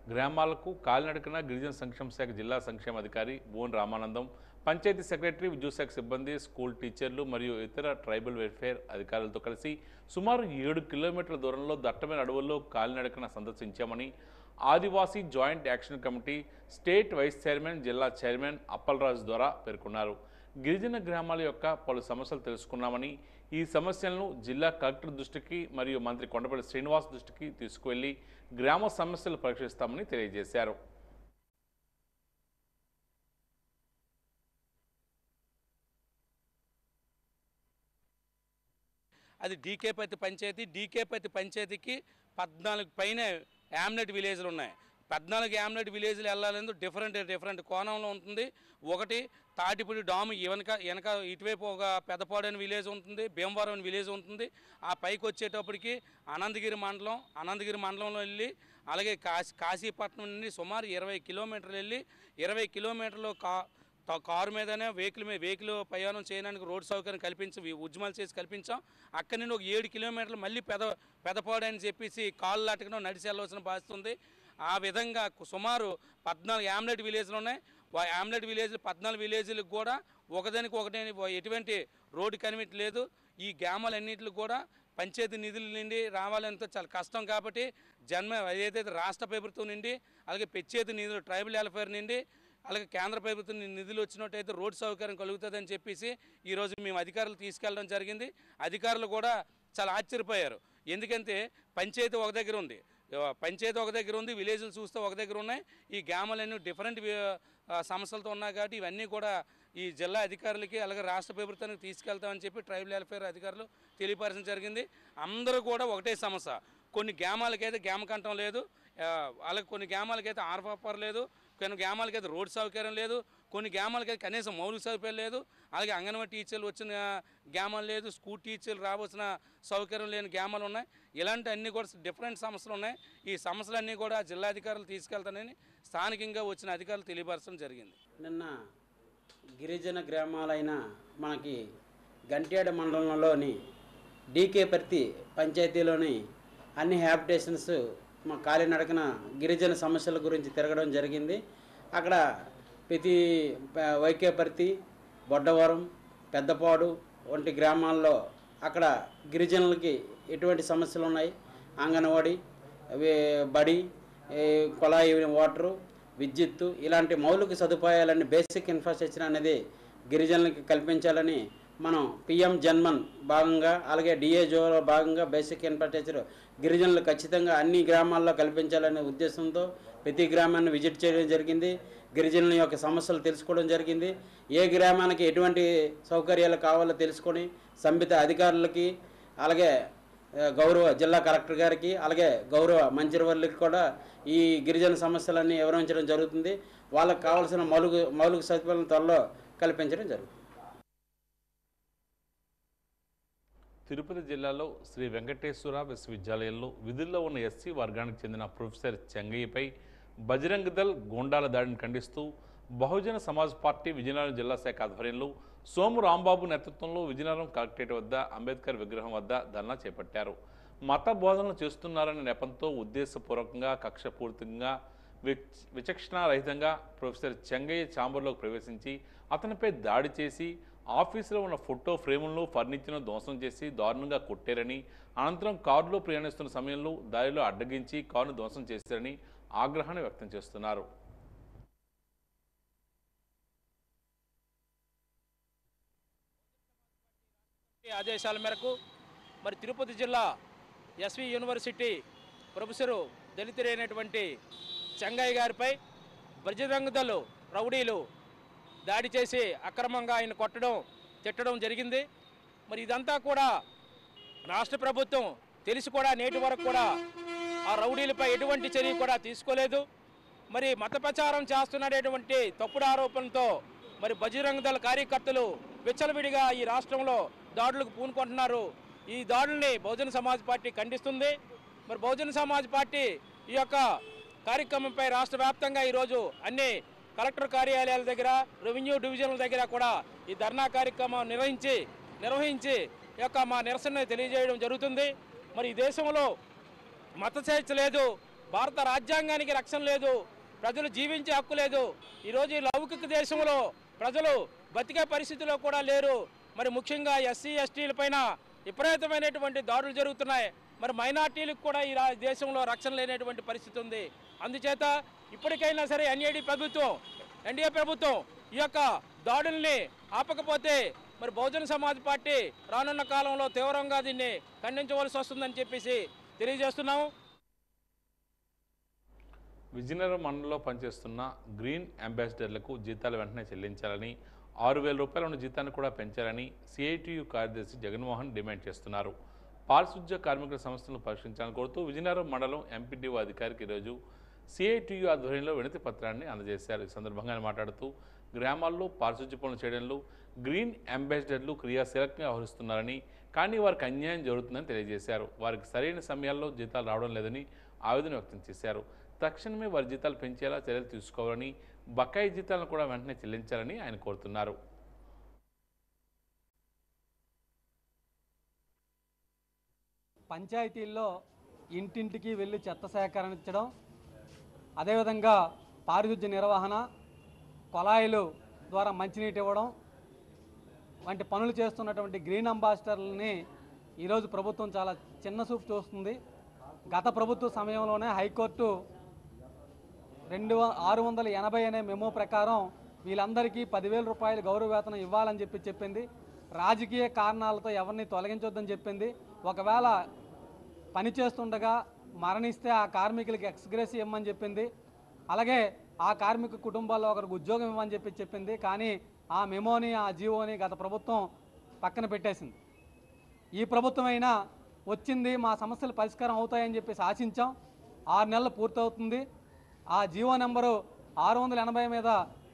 Speaker 1: గ్రామాలకు కాలినడకన గిరిజన సంక్షేమ శాఖ జిల్లా సంక్షేమ అధికారి బోన్ రామానందం, పంచాయతీ సెక్రటరీ, విద్యుత్ శాఖ సిబ్బంది, స్కూల్ టీచర్లు మరియు ఇతర ట్రైబల్ వెల్ఫేర్ అధికారులతో కలిసి సుమారు 7 కిలోమీటర్ల దూరంలో దట్టమైన అడవుల్లో కాలినడకన సందర్శించామని Adivasi joint action committee state vice chairman, జిల్లా చైర్మన్ అప్పలరాజు ద్వారా పేర్కొన్నారు. గిరిజన గ్రామాల యొక్క పలు సమస్యలు తెలుసుకున్నామని, ఈ సమస్యలను జిల్లా కలెక్టర్ దృష్టికి మరియు మంత్రి కొండపల్లి శ్రీనివాస్ దృష్టికి తీసుకువెళ్లి గ్రామ సమస్యలు పరిష్కరిస్తామని తెలియజేశారు.
Speaker 9: అది డీకేపతి పంచాయతీకి 14 పైన యామ్లెట్ విలేజ్లు ఉన్నాయి. 14 యామ్లెట్ విలేజ్లు వెళ్ళాలని డిఫరెంట్ కోణంలో ఉంటుంది. ఒకటి తాటిపూడి డాము వెనక ఇటువైపు ఒక పెద్దపాడు అనే విలేజ్ ఉంటుంది, భీమవరం అనే విలేజ్ ఉంటుంది. ఆ పైకి వచ్చేటప్పటికి అనంతగిరి మండలంలో వెళ్ళి అలాగే కాశీపట్నం నుండి సుమారు 20 కిలోమీటర్లు వెళ్ళి 20 కిలోమీటర్లు కారు మీదనే వెహికల్ ప్రయాణం చేయడానికి రోడ్ సౌకర్యం కల్పించి ఉద్యమాలు చేసి కల్పించాం. అక్కడి నుండి ఒక 7 కిలోమీటర్లు మళ్ళీ పెదపాడు అని చెప్పేసి కాళ్ళు అటకడం నడిచి వెళ్ళవలసిన బాధ్యత ఉంది. ఆ విధంగా సుమారు 14 యామ్లెట్ విలేజ్లు ఉన్నాయి. యామ్లెట్ విలేజ్లు 14 విలేజ్లకు కూడా ఒకదానికి ఒకటి ఎటువంటి రోడ్డు కనిమిట్ లేదు. ఈ గ్రామాలన్నింటికి కూడా పంచాయతీ నిధుల నుండి రావాలంటే చాలా కష్టం. కాబట్టి ఏదైతే రాష్ట్ర ప్రభుత్వం నుండి అలాగే పెంచేతి నిధులు ట్రైబల్ వెల్ఫేర్ నుండి అలాగే కేంద్ర ప్రభుత్వం నిధులు వచ్చినట్టయితే రోడ్డు సౌకర్యం కలుగుతుందని చెప్పేసి ఈరోజు మేము అధికారులు తీసుకెళ్ళడం జరిగింది. అధికారులు కూడా చాలా ఆశ్చర్యపోయారు. ఎందుకంటే పంచాయతీ ఒక దగ్గర ఉంది, విలేజ్లు చూస్తే ఒక దగ్గర ఉన్నాయి. ఈ గ్రామాలన్నీ డిఫరెంట్ సమస్యలతో ఉన్నాయి. కాబట్టి ఇవన్నీ కూడా ఈ జిల్లా అధికారులకి అలాగే రాష్ట్ర ప్రభుత్వానికి తీసుకెళ్తామని చెప్పి ట్రైబల్ వెల్ఫేర్ అధికారులు తెలియపరచడం జరిగింది. అందరూ కూడా ఒకటే సమస్య. కొన్ని గ్రామాలకైతే గ్రామకంఠం లేదు, అలాగే కొన్ని గ్రామాలకైతే ఆర్ఫాపర్ లేదు, కొన్ని గ్రామాలకైతే రోడ్ సౌకర్యం లేదు, కొన్ని గ్రామాలకైతే కనీసం మౌలిక సౌకర్యం లేదు, అలాగే అంగన్వాడీ టీచర్లు వచ్చిన గ్రామాలు లేదు, స్కూల్ టీచర్లు రావాల్సిన సౌకర్యం లేని గ్రామాలు ఉన్నాయి. ఇలాంటి అన్నీ కూడా డిఫరెంట్ సమస్యలు ఉన్నాయి. ఈ సమస్యలన్నీ కూడా జిల్లాధికారులు తీసుకెళ్తానని స్థానికంగా వచ్చిన అధికారులు తెలియపరచడం జరిగింది.
Speaker 10: నిన్న గిరిజన గ్రామాలైన మనకి గంట్యాడ మండలంలోని డీకేపర్తి పంచాయతీలోని అన్ని హ్యాబిటేషన్స్ మా కాలినడకన గిరిజన సమస్యల గురించి తిరగడం జరిగింది. అక్కడ ప్రతి వైకేపర్తి, బొడ్డవరం, పెద్దపాడు వంటి గ్రామాల్లో అక్కడ గిరిజనులకి ఎటువంటి సమస్యలు ఉన్నాయి, అంగన్వాడీ బడి, కుళాయి వాటరు, విద్యుత్తు ఇలాంటి మౌలిక సదుపాయాలన్నీ బేసిక్ ఇన్ఫ్రాస్ట్రక్చర్ అనేది గిరిజనులకి కల్పించాలని మనం పిఎం జన్మన్ భాగంగా అలాగే డిఏజోలో భాగంగా బేసిక్ ఇన్ఫ్రాస్ట్రక్చర్ గిరిజనులు ఖచ్చితంగా అన్ని గ్రామాల్లో కల్పించాలనే ఉద్దేశంతో ప్రతి గ్రామాన్ని విజిట్ చేయడం జరిగింది. గిరిజనుల యొక్క సమస్యలు తెలుసుకోవడం జరిగింది. ఏ గ్రామానికి ఎటువంటి సౌకర్యాలు కావాలో తెలుసుకొని సంబంధిత అధికారులకి అలాగే గౌరవ జిల్లా కలెక్టర్ గారికి అలాగే గౌరవ మంత్రివర్యులకి కూడా ఈ గిరిజన సమస్యలన్నీ వివరించడం జరుగుతుంది. వాళ్ళకి కావాల్సిన మౌలిక సదుపాయాలను త్వరలో కల్పించడం జరుగుతుంది.
Speaker 1: తిరుపతి జిల్లాలో శ్రీ వెంకటేశ్వర విశ్వవిద్యాలయంలో విధుల్లో ఉన్న ఎస్సీ వర్గానికి చెందిన ప్రొఫెసర్ చెంగయ్యపై బజరంగ్ దళ్ గూండాల దాడిని ఖండిస్తూ బహుజన సమాజ్ పార్టీ విజయనగరం జిల్లా శాఖ ఆధ్వర్యంలో సోము రాంబాబు నేతృత్వంలో విజయనగరం కలెక్టరేట్ వద్ద అంబేద్కర్ విగ్రహం వద్ద ధర్నా చేపట్టారు. మత బోధనలు చేస్తున్నారనే నెపంతో ఉద్దేశపూర్వకంగా కక్షపూర్తిగా విచక్షణారహితంగా ప్రొఫెసర్ చెంగయ్య ఛాంబర్లోకి ప్రవేశించి అతనిపై దాడి చేసి ఆఫీసులో ఉన్న ఫోటో ఫ్రేములను ఫర్నిచర్ను ధ్వంసం చేసి దారుణంగా కొట్టారని, అనంతరం కారులో ప్రయాణిస్తున్న సమయంలో దారిలో అడ్డగించి కారును ధ్వంసం చేశారని ఆగ్రహాన్ని వ్యక్తం చేస్తున్నారు.
Speaker 11: ఆదేశాల మేరకు మరి తిరుపతి జిల్లా ఎస్వి యూనివర్సిటీ ప్రొఫెసరు దళితులైనటువంటి చెంగయ్య గారిపై బజరంగ్ దళ్ రౌడీలు దాడి చేసి అక్రమంగా ఆయన కొట్టడం తిట్టడం జరిగింది. మరి ఇదంతా కూడా రాష్ట్ర ప్రభుత్వం తెలిసి కూడా నేటి వరకు కూడా ఆ రౌడీలపై ఎటువంటి చర్య కూడా తీసుకోలేదు. మరి మత ప్రచారం చేస్తున్నటువంటి తప్పుడు ఆరోపణలతో మరి బజరంగ్ దళ్ కార్యకర్తలు విచ్చలవిడిగా ఈ రాష్ట్రంలో దాడులకు పూనుకుంటున్నారు. ఈ దాడుల్ని బహుజన సమాజ్ పార్టీ ఖండిస్తుంది. మరి బహుజన సమాజ్ పార్టీ ఈ యొక్క కార్యక్రమంపై రాష్ట్ర వ్యాప్తంగా ఈరోజు అన్ని కలెక్టర్ కార్యాలయాల దగ్గర, రెవెన్యూ డివిజన్ల దగ్గర కూడా ఈ ధర్నా కార్యక్రమం నిర్వహించి ఈ యొక్క మా నిరసన తెలియజేయడం జరుగుతుంది. మరి ఈ దేశంలో మత స్వేచ్ఛ లేదు, భారత రాజ్యాంగానికి రక్షణ లేదు, ప్రజలు జీవించే హక్కు లేదు. ఈరోజు ఈ లౌకిక దేశంలో ప్రజలు బతికే పరిస్థితిలో కూడా లేరు. మరి ముఖ్యంగా ఎస్సీ ఎస్టీల పైన విపరీతమైనటువంటి దాడులు జరుగుతున్నాయి. మరి మైనార్టీలకు కూడా ఈ దేశంలో రక్షణ లేనటువంటి పరిస్థితి ఉంది. అందుచేత ఇప్పటికైనా సరే ఎన్డీఏ ప్రభుత్వం ఈ యొక్క దాడుల్ని ఆపకపోతే మరి బహుజన సమాజ్ పార్టీ రానున్న కాలంలో తీవ్రంగా దీన్ని ఖండించవలసి వస్తుందని చెప్పేసి తెలియజేస్తున్నాము.
Speaker 1: విజయనగరం మండలంలో పనిచేస్తున్న గ్రీన్ అంబాసిడర్లకు జీతాలు వెంటనే చెల్లించాలని, 6,000 రూపాయల ఉన్న జీతాన్ని కూడా పెంచాలని సిఐటియు కార్యదర్శి జగన్మోహన్ డిమాండ్ చేస్తున్నారు. పారిశుధ్య కార్మికుల సమస్యలను పరిష్కరించాలని కోరుతూ విజయనగరం మండలం ఎంపీడీఓ అధికారికి ఈరోజు సిఐటియు ఆధ్వర్యంలో వినతి పత్రాన్ని అందజేశారు. ఈ సందర్భంగా ఆయన మాట్లాడుతూ గ్రామాల్లో పారిశుధ్య పనులు చేయడంలో గ్రీన్ అంబాసిడర్లు క్రియాశీలకంగా వ్యవహరిస్తున్నారని, కానీ వారికి అన్యాయం జరుగుతుందని తెలియజేశారు. వారికి సరైన సమయాల్లో జీతాలు రావడం లేదని ఆవేదన వ్యక్తం చేశారు. తక్షణమే వారి జీతాలు పెంచేలా చర్యలు తీసుకోవాలని, బకాయి జీతాలను కూడా వెంటనే చెల్లించాలని ఆయన కోరుతున్నారు.
Speaker 12: పంచాయతీల్లో ఇంటింటికి వెళ్ళి చెత్త సేకరించడం, అదేవిధంగా పారిశుధ్య నిర్వహణ, కొళాయిలు ద్వారా మంచినీటి ఇవ్వడం వంటి పనులు చేస్తున్నటువంటి గ్రీన్ అంబాసిడర్లని ఈరోజు ప్రభుత్వం చాలా చిన్న చూపు చూస్తుంది. గత ప్రభుత్వ సమయంలోనే హైకోర్టు 680 అనే మెమో ప్రకారం వీళ్ళందరికీ 10,000 రూపాయలు గౌరవ వేతనం ఇవ్వాలని చెప్పింది. రాజకీయ కారణాలతో ఎవరిని తొలగించొద్దని చెప్పింది. ఒకవేళ పని చేస్తుండగా మరణిస్తే ఆ కార్మికులకి ఎక్స్గ్రేస్ ఇవ్వమని చెప్పింది. అలాగే ఆ కార్మిక కుటుంబాల్లో ఒకరికి ఉద్యోగం ఇవ్వమని చెప్పింది. కానీ ఆ మెమోని, ఆ జీవోని గత ప్రభుత్వం పక్కన పెట్టేసింది. ఈ ప్రభుత్వం అయినా వచ్చింది, మా సమస్యలు పరిష్కారం అవుతాయని చెప్పేసి ఆశించాం. 6 నెలలు పూర్తవుతుంది. ఆ జీవో నెంబరు 680 మీద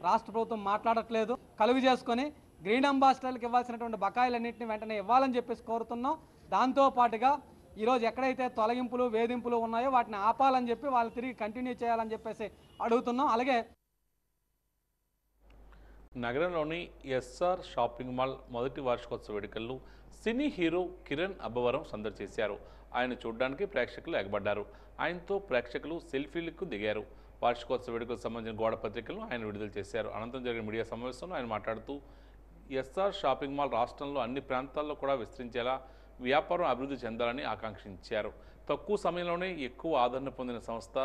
Speaker 12: రాష్ట్ర ప్రభుత్వం మాట్లాడట్లేదు. కలుగు చేసుకొని గ్రీన్ అంబాసిడర్లకు ఇవ్వాల్సినటువంటి బకాయిలన్నింటినీ వెంటనే ఇవ్వాలని చెప్పేసి కోరుతున్నాం. దాంతోపాటుగా ఈరోజు ఎక్కడైతే తొలగింపులు, వేధింపులు ఉన్నాయో వాటిని ఆపాలని చెప్పి వాళ్ళు తిరిగి కంటిన్యూ చేయాలని చెప్పేసి అడుగుతున్నాం. అలాగే
Speaker 1: నగరంలోని ఎస్ఆర్ షాపింగ్ మాల్ మొదటి వార్షికోత్సవ వేడుకల్లో సినీ హీరో కిరణ్ అబ్బవరం సందడి చేశారు. ఆయన చూడడానికి ప్రేక్షకులు ఎగబడ్డారు. ఆయనతో ప్రేక్షకులు సెల్ఫీలకు దిగారు. వార్షికోత్సవ వేడుకలకు సంబంధించిన గోడ పత్రికలను ఆయన విడుదల చేశారు. అనంతరం జరిగిన మీడియా సమావేశంలో ఆయన మాట్లాడుతూ ఎస్ఆర్ షాపింగ్ మాల్ రాష్ట్రంలో అన్ని ప్రాంతాల్లో కూడా విస్తరించేలా వ్యాపారం అభివృద్ధి చెందాలని ఆకాంక్షించారు. తక్కువ సమయంలోనే ఎక్కువ ఆదరణ పొందిన సంస్థ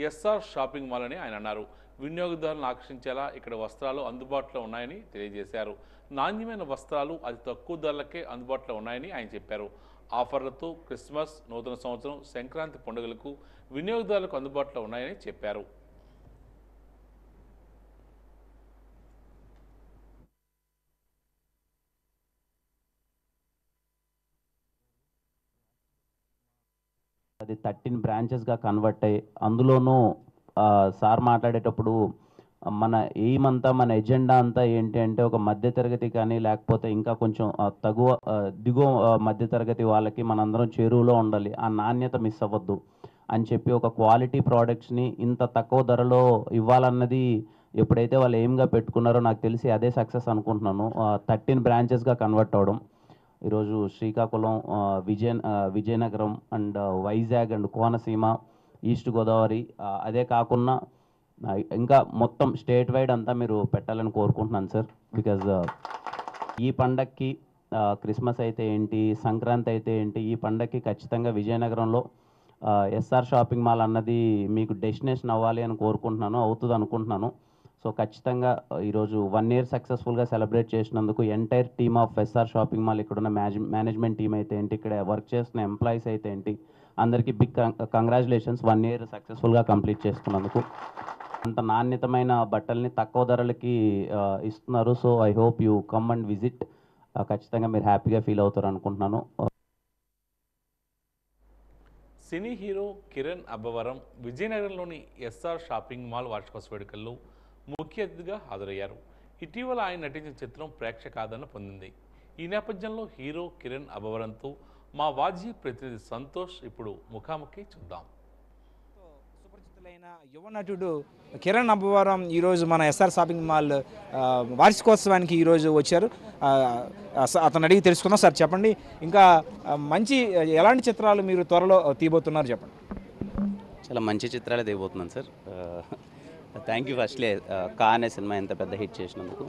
Speaker 1: ఎస్ఆర్ షాపింగ్ మాల్ అని ఆయన అన్నారు. వినియోగదారులను ఆకర్షించేలా ఇక్కడ వస్త్రాలు అందుబాటులో ఉన్నాయని తెలియజేశారు. నాణ్యమైన వస్త్రాలు అతి తక్కువ ధరలకే అందుబాటులో ఉన్నాయని ఆయన చెప్పారు. ఆఫర్లతో క్రిస్మస్, నూతన సంవత్సరం, సంక్రాంతి పండుగలకు వినియోగదారులకు అందుబాటులో ఉన్నాయని చెప్పారు.
Speaker 13: అది 13 బ్రాంచెస్గా కన్వర్ట్ అయ్యి అందులోనూ సార్ మాట్లాడేటప్పుడు మన ఎయిమ్ అంతా మన ఎజెండా అంతా ఏంటి అంటే ఒక మధ్యతరగతి కానీ లేకపోతే ఇంకా కొంచెం దిగువ మధ్యతరగతి వాళ్ళకి మనందరం చేరువలో ఉండాలి, ఆ నాణ్యత మిస్ అవ్వద్దు అని చెప్పి ఒక క్వాలిటీ ప్రోడక్ట్స్ని ఇంత తక్కువ ధరలో ఇవ్వాలన్నది ఎప్పుడైతే వాళ్ళు ఎయిమ్గా పెట్టుకున్నారో నాకు తెలిసి అదే సక్సెస్ అనుకుంటున్నాను. 13 బ్రాంచెస్గా కన్వర్ట్ అవ్వడం ఈరోజు Srikakulam, Vizianagaram and Vizag and Konaseema, east Godavari, అదే కాకుండా ఇంకా మొత్తం స్టేట్ వైడ్ అంతా మీరు పెట్టాలని కోరుకుంటున్నాను సార్. బికాజ్ ఈ పండక్కి క్రిస్మస్ అయితే ఏంటి, సంక్రాంతి అయితే ఏంటి, ఈ పండక్కి ఖచ్చితంగా విజయనగరంలో ఎస్ఆర్ షాపింగ్ మాల్ అన్నది మీకు డెస్టినేషన్ అవ్వాలి అని కోరుకుంటున్నాను, అవుతుంది అనుకుంటున్నాను. సో ఖచ్చితంగా ఈరోజు 1 year సక్సెస్ఫుల్గా సెలబ్రేట్ చేసినందుకు entire team of SR shopping mall, ఇక్కడున్న మేనేజ్మెంట్ టీమ్ అయితే ఏంటి, ఇక్కడ వర్క్ చేస్తున్న ఎంప్లాయీస్ అయితే ఏంటి, అందరికీ బిగ్ కంగ్రాచులేషన్స్ 1 year సక్సెస్ఫుల్గా కంప్లీట్ చేసుకున్నందుకు. అంత నాణ్యతమైన బట్టల్ని తక్కువ ధరలకి ఇస్తున్నారు. So I hope you come and visit. ఖచ్చితంగా మీరు హ్యాపీగా ఫీల్ అవుతారు అనుకుంటున్నాను.
Speaker 1: సినీ హీరో కిరణ్ అబ్బవరం విజయనగరంలోని ఎస్ఆర్ షాపింగ్ మాల్ వార్షికోత్సవ వేడుకల్లో ముఖ్య అతిథిగా హాజరయ్యారు. ఇటీవల ఆయన నటించిన చిత్రం ప్రేక్షక ఆదరణ పొందింది. ఈ నేపథ్యంలో హీరో కిరణ్ అబ్బవరంతో మా వాజీ ప్రతినిధి సంతోష్ ఇప్పుడు ముఖాముఖి చూద్దాం.
Speaker 14: సుపరిచితులైన యువ నటుడు కిరణ్ అబ్బవరం ఈరోజు మన ఎస్ఆర్ షాపింగ్ మాల్ వార్షికోత్సవానికి ఈరోజు వచ్చారు. అతను అడిగి తెలుసుకుందాం. సార్ చెప్పండి, ఇంకా మంచి ఎలాంటి చిత్రాలు మీరు త్వరలో తీయబోతున్నారు చెప్పండి.
Speaker 13: చాలా మంచి చిత్రాలే తీయబోతున్నాను సార్. థ్యాంక్ యూ ఫస్ట్లీ కా అనే సినిమా ఎంత పెద్ద హిట్ చేసినందుకు.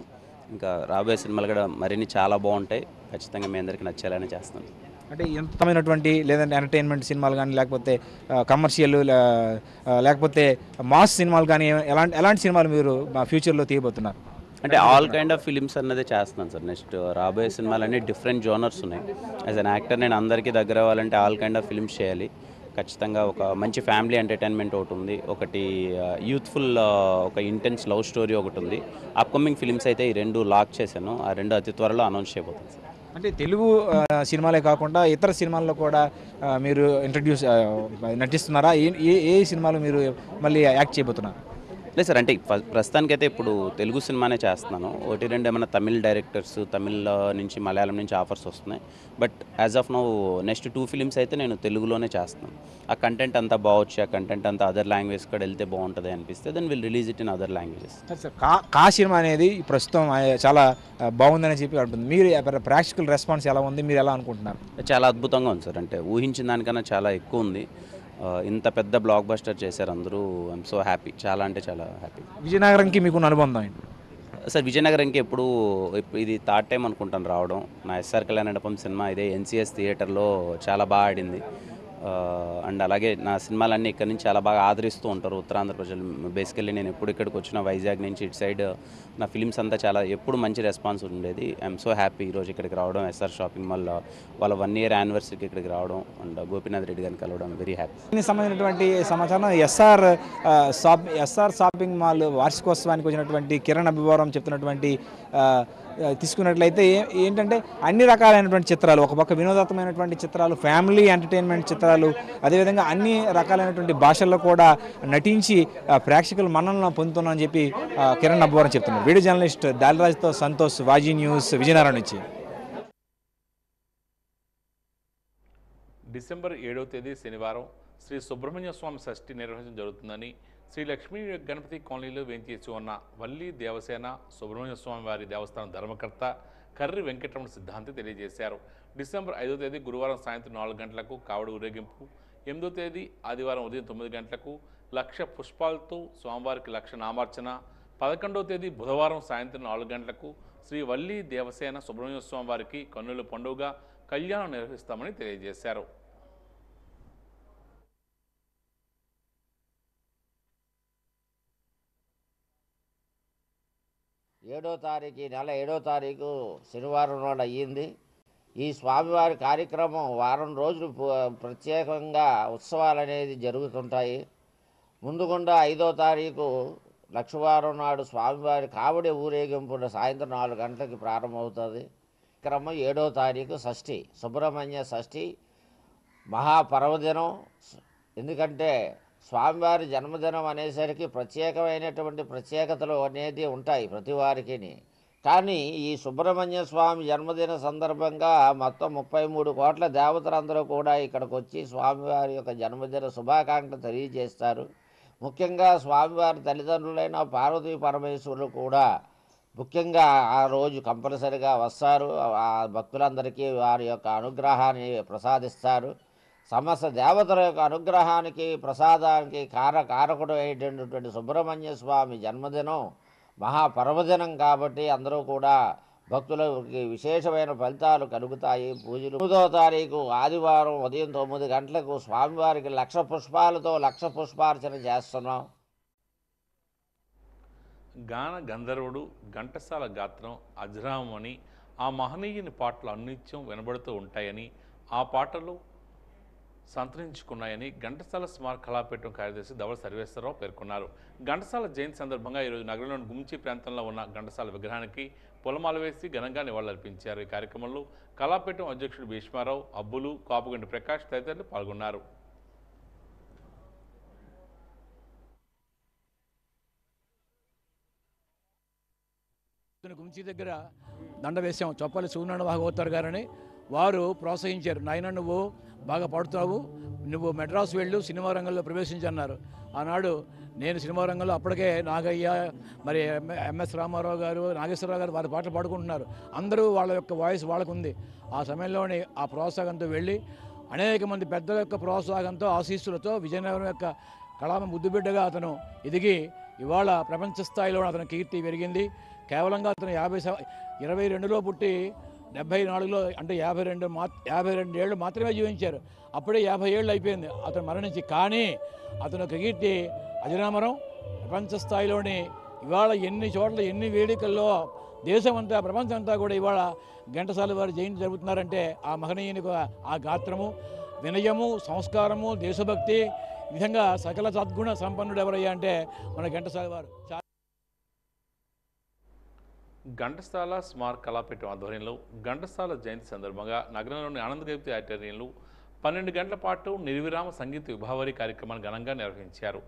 Speaker 13: ఇంకా రాబోయే సినిమాలు కూడా మరిన్ని చాలా బాగుంటాయి. ఖచ్చితంగా మీ అందరికీ నచ్చేలానే చేస్తాను.
Speaker 14: అంటే ఎంతమైనటువంటి లేదంటే ఎంటర్టైన్మెంట్ సినిమాలు కానీ లేకపోతే కమర్షియల్ లేకపోతే మాస్ సినిమాలు కానీ ఎలాంటి సినిమాలు మీరు ఫ్యూచర్లో తీయబోతున్నారు?
Speaker 13: అంటే ఆల్ కైండ్ ఆఫ్ ఫిలిమ్స్ అన్నదే చేస్తున్నాను సార్. నెక్స్ట్ రాబోయే సినిమాలన్నీ డిఫరెంట్ జోనర్స్ ఉన్నాయి. యాజ్ అన్ యాక్టర్ నేను అందరికీ దగ్గర అవ్వాలంటే ఆల్ కైండ్ ఆఫ్ ఫిలిమ్స్ చేయాలి. ఖచ్చితంగా ఒక మంచి ఫ్యామిలీ ఎంటర్టైన్మెంట్ ఒకటి ఉంది, ఒకటి యూత్ఫుల్ ఒక ఇంటెన్స్ లవ్ స్టోరీ ఒకటి ఉంది. అప్కమింగ్ ఫిలిమ్స్ అయితే ఈ 2 లాక్ చేశాను. ఆ 2 అతి త్వరలో అనౌన్స్ చేయబోతుంది సార్.
Speaker 14: అంటే తెలుగు సినిమాలే కాకుండా ఇతర సినిమాల్లో కూడా మీరు నటిస్తున్నారా? ఏ సినిమాలు మీరు మళ్ళీ యాక్ట్ చేయబోతున్నారు?
Speaker 13: లేదు సార్, అంటే ప్రస్తుతానికైతే ఇప్పుడు తెలుగు సినిమానే చేస్తున్నాను. 1-2 ఏమైనా తమిళ్ డైరెక్టర్స్, తమిళ్ నుంచి మలయాళం నుంచి ఆఫర్స్ వస్తున్నాయి. But as of now next 2 films అయితే నేను తెలుగులోనే చేస్తున్నాను. ఆ కంటెంట్ అంతా బాగొచ్చు, ఆ కంటెంట్ అంతా అదర్ లాంగ్వేజ్ కూడా వెళ్తే బాగుంటుంది అనిపిస్తే then will release it in other languages.
Speaker 14: Sir కా సినిమా అనేది ప్రస్తుతం చాలా బాగుందని చెప్పి అంటుంది. మీరు ప్రాక్టికల్ రెస్పాన్స్ ఎలా ఉంది, మీరు ఎలా అనుకుంటున్నారు?
Speaker 13: చాలా అద్భుతంగా ఉంది సార్. అంటే ఊహించిన దానికన్నా చాలా ఎక్కువ ఉంది. ఇంత పెద్ద బ్లాక్ బస్టర్ చేశారు అందరూ. ఐఎమ్ సో హ్యాపీ, చాలా అంటే చాలా హ్యాపీ.
Speaker 14: విజయనగరంకి మీకు అనుబంధం ఏంటి
Speaker 13: సార్? విజయనగరంకి ఇది 3rd టైం అనుకుంటాను రావడం. నా ఎస్ఆర్ కళ్యాణమండపం సినిమా ఇదే NCS థియేటర్లో చాలా బాగా ఆడింది. అండ్ అలాగే నా సినిమాలన్నీ ఇక్కడ నుంచి చాలా బాగా ఆదరిస్తూ ఉంటారు ఉత్తరాంధ్ర ప్రజలు. బేసికల్లీ నేను ఎప్పుడు ఇక్కడికి వచ్చిన వైజాగ్ నుంచి ఇటు సైడ్ నా ఫిలిమ్స్ అంతా చాలా ఎప్పుడు మంచి రెస్పాన్స్ ఉండేది. ఐఎమ్ సో హ్యాపీ ఈరోజు ఇక్కడికి రావడం, ఎస్ఆర్ షాపింగ్ మాల్ వాళ్ళ 1 year యానివర్సరీకి ఇక్కడికి రావడం అండ్ గోపీనాథ్ రెడ్డి గారిని కలవడం వెరీ హ్యాపీ.
Speaker 14: దీనికి సంబంధించినటువంటి సమాచారం ఎస్ఆర్ షాపింగ్ మాల్ వార్షికోత్సవానికి వచ్చినటువంటి కిరణ్ అబ్బవరం చెప్తున్నటువంటి తీసుకున్నట్లయితే ఏంటంటే అన్ని రకాలైనటువంటి చిత్రాలు, ఒక పక్క వినోదాత్మకమైనటువంటి చిత్రాలు, ఫ్యామిలీ ఎంటర్టైన్మెంట్ చిత్రాలు, అదేవిధంగా అన్ని రకాలైనటువంటి భాషల్లో కూడా నటించి ప్రేక్షకులు మన్ననలు పొందుతున్నామని చెప్పి కిరణ్ అబ్బవరం చెప్తున్నారు. వీడియో జర్నలిస్ట్ దాల్రాజ్తో సంతోష్, వాజీ న్యూస్, విజయనగరం నుంచి.
Speaker 1: డిసెంబర్ 7వ తేదీ శనివారం శ్రీ సుబ్రహ్మణ్య స్వామి షష్ఠి నిర్వహించడం జరుగుతుందని శ్రీ లక్ష్మీ గణపతి కాలనీలో వేంచేసి ఉన్న వల్లి దేవసేన సుబ్రహ్మణ్య స్వామి వారి దేవస్థానం ధర్మకర్త కర్రి వెంకటరమణ సిద్ధాంతి తెలియజేశారు. డిసెంబర్ 5వ తేదీ గురువారం సాయంత్రం 4 గంటలకు కావడి ఊరేగింపు, 8వ తేదీ ఆదివారం ఉదయం 9 గంటలకు 1,00,000 పుష్పాలతో స్వామివారికి 1,00,000 నామార్చన, 11వ తేదీ బుధవారం సాయంత్రం 4 గంటలకు శ్రీ వల్లి దేవసేన సుబ్రహ్మణ్య స్వామి వారికి కన్నుల పండుగ కళ్యాణం నిర్వహిస్తామని తెలియజేశారు.
Speaker 15: 7వ తారీఖు, ఈ నెల 7వ తారీఖు శనివారం నాడు అయ్యింది. ఈ స్వామివారి కార్యక్రమం వారం రోజులు ప్రత్యేకంగా ఉత్సవాలు అనేది జరుగుతుంటాయి. ముందుగుండా 5వ తారీఖు లక్షవారం నాడు స్వామివారి కావడి ఊరేగింపు సాయంత్రం 4 గంటలకి ప్రారంభమవుతుంది. క్రమం 7వ తారీఖు షష్ఠి, సుబ్రహ్మణ్య షష్ఠి మహాపర్వదినం. ఎందుకంటే స్వామివారి జన్మదినం అనేసరికి ప్రత్యేకమైనటువంటి ప్రత్యేకతలు అనేది ఉంటాయి ప్రతి వారికి. కానీ ఈ సుబ్రహ్మణ్య స్వామి జన్మదిన సందర్భంగా మొత్తం 33 కోట్ల దేవతలందరూ కూడా ఇక్కడికి వచ్చి స్వామివారి యొక్క జన్మదిన శుభాకాంక్షలు తెలియజేస్తారు. ముఖ్యంగా స్వామివారి తల్లిదండ్రులైన పార్వతీ పరమేశ్వరులు కూడా ముఖ్యంగా ఆ రోజు కంపల్సరిగా వస్తారు. ఆ భక్తులందరికీ వారి యొక్క అనుగ్రహాన్ని ప్రసాదిస్తారు. సమస్త దేవతల యొక్క అనుగ్రహానికి ప్రసాదానికి కారకుడు అయినటువంటి సుబ్రహ్మణ్య స్వామి జన్మదినం మహాపర్వదినం కాబట్టి అందరూ కూడా భక్తులకి విశేషమైన ఫలితాలు కలుగుతాయి. పూజలు 9వ తారీఖు ఆదివారం ఉదయం 9 గంటలకు స్వామివారికి 1,00,000 పుష్పాలతో 1,00,000 పుష్పార్చన చేస్తున్నాం.
Speaker 1: గాన గంధర్వుడు ఘంటసాల గాత్రం అజరామని ఆ మహనీయుని పాటలు అనిత్యం వినబడుతూ ఉంటాయని, ఆ పాటలు సంతరించుకున్నాయని ఘంటసాల స్మారక కళాపీఠం కార్యదర్శి ధవళ సర్వేశ్వరరావు పేర్కొన్నారు. ఘంటసాల జయంతి సందర్భంగా ఈరోజు నగరంలోని గుంచి ప్రాంతంలో ఉన్న ఘంటసాల విగ్రహానికి పూలమాల వేసి ఘనంగా నివాళులర్పించారు. ఈ కార్యక్రమంలో కళాపీఠం అధ్యక్షుడు భీష్మారావు, అబ్బులు, కాపుగంటి ప్రకాష్ తదితరులు పాల్గొన్నారు.
Speaker 16: గుంచి దగ్గర దండ వేసాం. చొప్పల్లి సూర్యనారాయణ భాగవతారు గారని వారు ప్రోత్సహించారు. నాయన నువ్వు బాగా పాడుతావు, నువ్వు మెడ్రాస్ వెళ్ళు, సినిమా రంగంలో ప్రవేశించన్నారు. ఆనాడు నేను సినిమా రంగంలో అప్పటికే నాగయ్య, మరి ఎంఎస్ రామారావు గారు, నాగేశ్వరరావు గారు వారి పాటలు పాడుకుంటున్నారు. అందరూ వాళ్ళ యొక్క వాయిస్ వాళ్ళకు ఉంది. ఆ సమయంలోనే ఆ ప్రోత్సాహంతో వెళ్ళి అనేక మంది పెద్దల యొక్క ప్రోత్సాహంతో ఆశీస్సులతో విజయనగరం యొక్క కళామ ముద్దుబిడ్డగా అతను ఎదిగి ఇవాళ ప్రపంచ స్థాయిలో అతని కీర్తి పెరిగింది. కేవలంగా అతను 22లో పుట్టి 74లో అంటే 52 ఏళ్ళు మాత్రమే జీవించారు. అప్పుడే 50 ఏళ్ళు అయిపోయింది అతను మరణించి. కానీ అతను కీర్తి అజరామరం. ప్రపంచ స్థాయిలోని ఇవాళ ఎన్ని చోట్ల ఎన్ని వేడుకల్లో దేశమంతా ప్రపంచమంతా కూడా ఇవాళ ఘంటసాల వారి జయంతి జరుపుతున్నారంటే ఆ మహనీయునికి ఆ గాత్రము, వినయము, సంస్కారము, దేశభక్తి, ఈ విధంగా సకల సద్గుణ సంపన్నుడు ఎవరయ్యా అంటే మన ఘంటసాల వారు.
Speaker 1: ఘంటసాల స్మారక కళాపీఠం ఆధ్వర్యంలో ఘంటసాల జయంతి సందర్భంగా నగరంలోని ఆనందగైతి ఆడిటోరియంలో 12 గంటల పాటు నిర్విరామ సంగీత విభావరి కార్యక్రమాన్ని ఘనంగా నిర్వహించారు.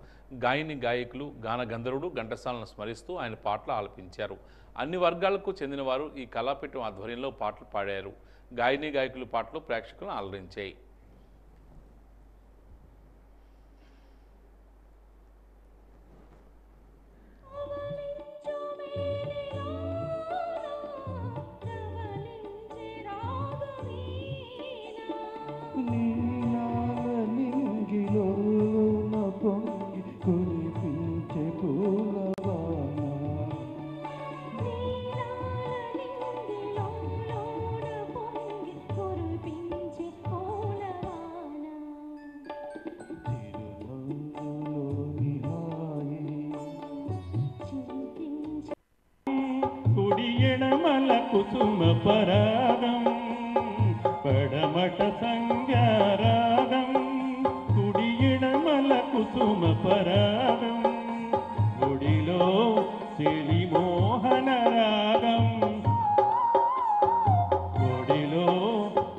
Speaker 1: గాయని గాయకులు, గాన గంధర్వుడు ఘంటసాలను స్మరిస్తూ ఆయన పాటలు ఆలపించారు. అన్ని వర్గాలకు చెందిన వారు ఈ కళాపీఠం ఆధ్వర్యంలో పాటలు పాడారు. గాయని గాయకులు పాటలు ప్రేక్షకులను అలరించాయి.
Speaker 17: కుసుమ పరాగం పడమట సంధ్యారాగం కుడియడమల కుసుమ పరాగం ఒడిలో చెలి మోహన రాగం ఒడిలో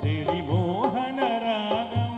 Speaker 17: చెలి మోహన రాగం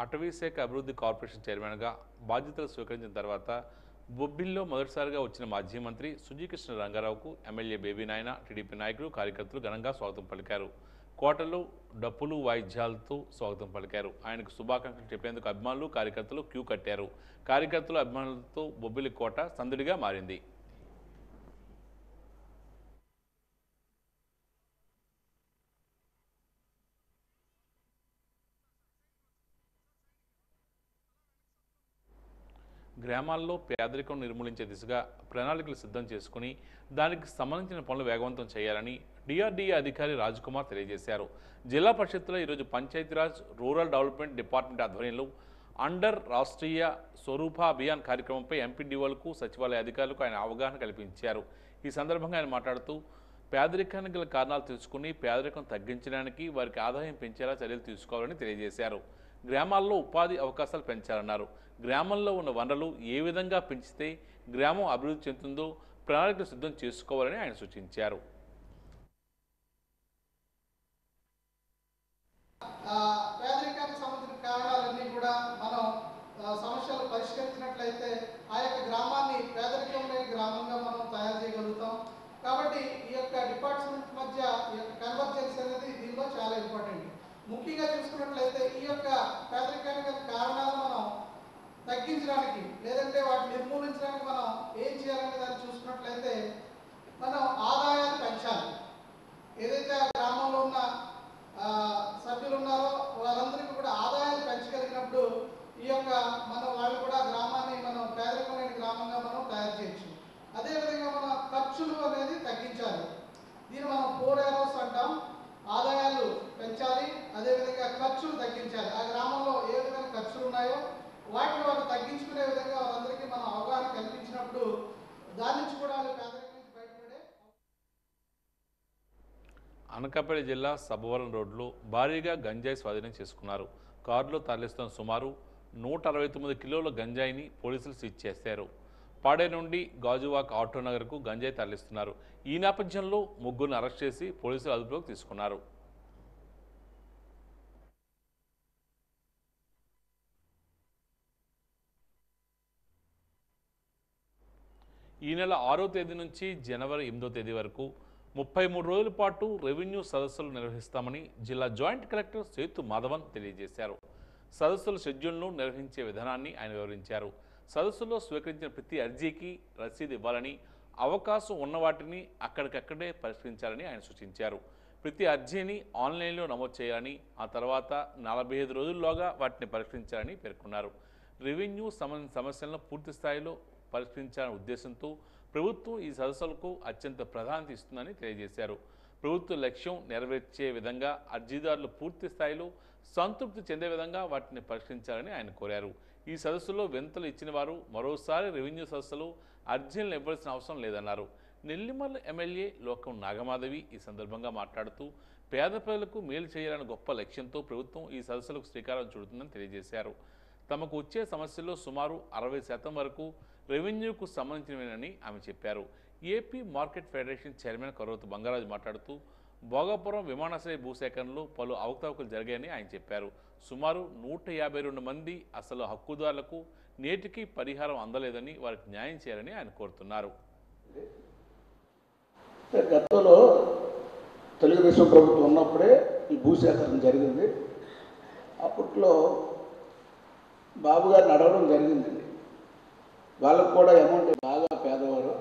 Speaker 1: అటవీశాఖ అభివృద్ధి కార్పొరేషన్ చైర్మన్గా బాధ్యతలు స్వీకరించిన తర్వాత బొబ్బిల్లో మొదటిసారిగా వచ్చిన మాజీ మంత్రి సుజీకృష్ణ రంగారావుకు ఎమ్మెల్యే బేబీ నాయన, టీడీపీ నాయకులు, కార్యకర్తలు ఘనంగా స్వాగతం పలికారు. కోటలో డప్పులు వాయిద్యాలతో స్వాగతం పలికారు. ఆయనకు శుభాకాంక్షలు చెప్పేందుకు అభిమానులు, కార్యకర్తలు క్యూ కట్టారు. కార్యకర్తలు, అభిమానులతో బొబ్బిలి కోట సందడిగా మారింది. గ్రామాల్లో పేదరికం నిర్మూలించే దిశగా ప్రణాళికలు సిద్ధం చేసుకుని దానికి సంబంధించిన పనులు వేగవంతం చేయాలని డిఆర్డీఏ అధికారి రాజ్కుమార్ తెలియజేశారు. జిల్లా పరిషత్తులో ఈరోజు పంచాయతీరాజ్ రూరల్ డెవలప్మెంట్ డిపార్ట్మెంట్ ఆధ్వర్యంలో అండర్ రాష్ట్రీయ స్వరూప అభియాన్ కార్యక్రమంపై ఎంపీడీఓలకు, సచివాలయ అధికారులకు ఆయన అవగాహన కల్పించారు. ఈ సందర్భంగా ఆయన మాట్లాడుతూ పేదరికానికి గల కారణాలు తెలుసుకుని పేదరికం తగ్గించడానికి వారికి ఆదాయం పెంచేలా చర్యలు తీసుకోవాలని తెలియజేశారు. గ్రామాల్లో ఉపాధి అవకాశాలు పెంచాలన్నారు. గ్రామంలో ఉన్న వనరులు ఏ విధంగా పెంచితే గ్రామం అభివృద్ధి చెందుతుందో ప్రణాళికలు సిద్ధం చేసుకోవాలని ఆయన సూచించారు.
Speaker 18: పేదరికానికి సంబంధించిన కారణాలన్నీ కూడా మనం సమస్యలు పరిష్కరించినట్లయితే ఆ యొక్క గ్రామాన్ని పేదరికం లేని గ్రామంగా మనం తయారు చేయగలుగుతాం. కాబట్టి ఈ యొక్క డిపార్ట్మెంట్ మధ్య ఈ యొక్క కన్వర్జెన్స్ అనేది దీనిలో చాలా ఇంపార్టెంట్. ముఖ్యంగా చూసుకున్నట్లయితే ఈ యొక్క పేదరికానికి కారణాలు మనం తగ్గించడానికి లేదంటే వాటిని నిర్మూలించడానికి మనం ఏం చేయాలనే దాన్ని చూసుకున్నట్లయితే మనం ఆదాయాన్ని పెంచాలి. ఏదైతే ఆ గ్రామంలో ఉన్న సభ్యులు ఉన్నారో వాళ్ళందరికీ కూడా ఆదాయాన్ని పెంచగలిగినప్పుడు ఈ యొక్క వాళ్ళు కూడా గ్రామాన్ని మనం పేదరికం లేని గ్రామంగా మనం తయారు చేయొచ్చు. అదేవిధంగా మన ఖర్చులు అనేది తగ్గించాలి. దీన్ని మనం 4 arrows అంటాం. ఆదాయాలు పెంచాలి, అదేవిధంగా ఖర్చులు తగ్గించాలి. ఆ గ్రామంలో ఏ విధంగా ఖర్చులు ఉన్నాయో వాటిని వాళ్ళు తగ్గించుకునే విధంగా వాళ్ళందరికీ మనం అవగాహన కల్పించినప్పుడు దాని నుంచి కూడా వాళ్ళు పేదరికం నుంచి బయటపడే.
Speaker 1: అనకాపల్లి జిల్లా సబ్బవరం రోడ్లో భారీగా గంజాయి స్వాధీనం చేసుకున్నారు. కారులో తరలిస్తున్న సుమారు 169 కిలోల గంజాయిని పోలీసులు సీజ్ చేశారు. పాడే నుండి గాజువాక్ ఆటోనగర్కు గంజాయి తరలిస్తున్నారు. ఈ నేపథ్యంలో ముగ్గురిని అరెస్ట్ చేసి పోలీసులు అదుపులోకి తీసుకున్నారు. ఈ నెల 6వ తేదీ నుంచి జనవరి 8వ తేదీ వరకు 33 రోజుల పాటు రెవెన్యూ సదస్సులు నిర్వహిస్తామని జిల్లా జాయింట్ కలెక్టర్ సేతు మాధవన్ తెలియజేశారు. సదస్సుల షెడ్యూల్ను నిర్వహించే విధానాన్ని ఆయన వివరించారు. సదస్సులో స్వీకరించిన ప్రతి అర్జీకి రసీదు ఇవ్వాలని, అవకాశం ఉన్న వాటిని అక్కడికక్కడే పరిష్కరించాలని ఆయన సూచించారు. ప్రతి అర్జీని ఆన్లైన్లో నమోదు చేయాలని, ఆ తర్వాత 45 రోజుల్లోగా వాటిని పరిష్కరించాలని పేర్కొన్నారు. రెవెన్యూ సంబంధించిన సమస్యలను పూర్తి స్థాయిలో పరిష్కరించాలనే ఉద్దేశంతో ప్రభుత్వం ఈ సదస్సులకు అత్యంత ప్రాధాన్యత ఇస్తుందని తెలియజేశారు. ప్రభుత్వ లక్ష్యం నెరవేర్చే విధంగా అర్జీదారులు పూర్తి స్థాయిలో సంతృప్తి చెందే విధంగా వాటిని పరిష్కరించాలని ఆయన కోరారు. ఈ సదస్సులో వింతలు ఇచ్చిన వారు మరోసారి రెవెన్యూ సదస్సులో అర్జీలను ఇవ్వాల్సిన అవసరం లేదన్నారు. నెల్లిమర్ల ఎమ్మెల్యే లోకం నాగమాధవి ఈ సందర్భంగా మాట్లాడుతూ పేద ప్రజలకు మేలు చేయాలనే గొప్ప లక్ష్యంతో ప్రభుత్వం ఈ సదస్సులకు శ్రీకారం చుడుతుందని తెలియజేశారు. తమకు వచ్చే సమస్యల్లో సుమారు 60% వరకు రెవెన్యూకు సంబంధించినవేనని ఆమె చెప్పారు. AP market federation chairman Karothu Bangaraju మాట్లాడుతూ భోగాపురం విమానాశ్రయ భూసేకరణలో పలు అవకతవకలు జరిగాయని ఆయన చెప్పారు. సుమారు 152 మంది అసలు హక్కుదారులకు నేటికి పరిహారం అందలేదని వారికి న్యాయం చేయాలని ఆయన కోరుతున్నారు.
Speaker 19: గతంలో తెలుగుదేశం ప్రభుత్వం ఉన్నప్పుడే ఈ భూసేకరణ జరిగింది. అప్పట్లో బాబు గారు నడవడం జరిగిందండి. వాళ్ళకు కూడా అమౌంట్ బాగా పేదవారు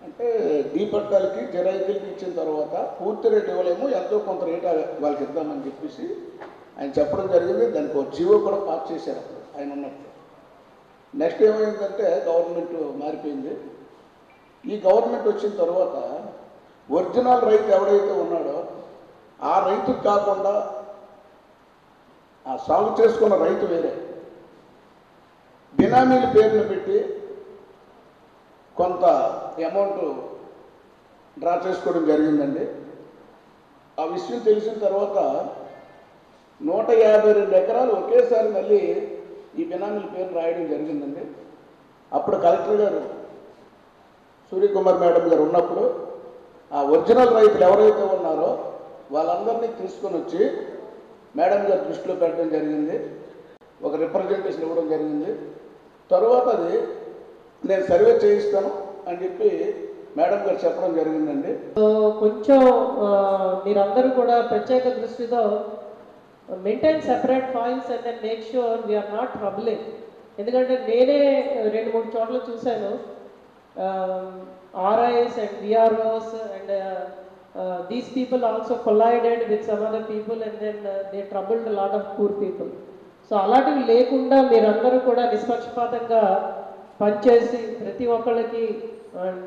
Speaker 19: అంటే డీ పట్టాలకి జరైతులకి ఇచ్చిన తర్వాత పూర్తి రేటు ఇవ్వలేము, ఎంతో కొంత రేటు వాళ్ళకి ఇద్దామని చెప్పేసి ఆయన చెప్పడం జరిగింది. దానికి ఒక జీవో కూడా పాస్ చేశారు అప్పుడు ఆయన ఉన్నప్పుడు. నెక్స్ట్ ఏమైందంటే గవర్నమెంట్ మారిపోయింది. ఈ గవర్నమెంట్ వచ్చిన తర్వాత ఒరిజినల్ రైతు ఎవడైతే ఉన్నాడో ఆ రైతుకు కాకుండా ఆ సాగు చేసుకున్న రైతు వేరే బినామీల పేర్లు పెట్టి కొంత అమౌంట్ డ్రా చేసుకోవడం జరిగిందండి. ఆ విషయం తెలిసిన తర్వాత 152 ఎకరాలు ఒకేసారి మళ్ళీ ఈ బినామీల పేరు రాయడం జరిగిందండి. అప్పుడు కలెక్టర్ గారు సూర్యకుమార్ మేడం గారు ఉన్నప్పుడు ఆ ఒరిజినల్ రైతులు ఎవరైతే ఉన్నారో వాళ్ళందరినీ తీసుకొని వచ్చి మేడం గారు దృష్టిలో పెట్టడం జరిగింది, ఒక రిప్రజెంటేషన్ ఇవ్వడం జరిగింది. తర్వాత అది నేను సర్వే చేయిస్తాను అని చెప్పి మేడం గారు చెప్పడం జరిగిందండి.
Speaker 20: కొంచెం మీరందరూ కూడా ప్రత్యేక దృష్టితో maintain separate files and then make sure we're not troubling. ఎందుకంటే నేనే 2-3 చోట్ల చూశాను, RIs and VROs and these people also collided with some other people and then they troubled a lot of poor people. So అలాంటివి లేకుండా మీరందరూ కూడా నిష్పక్షపాతంగా పనిచేసి ప్రతి ఒక్కళ్ళకి, and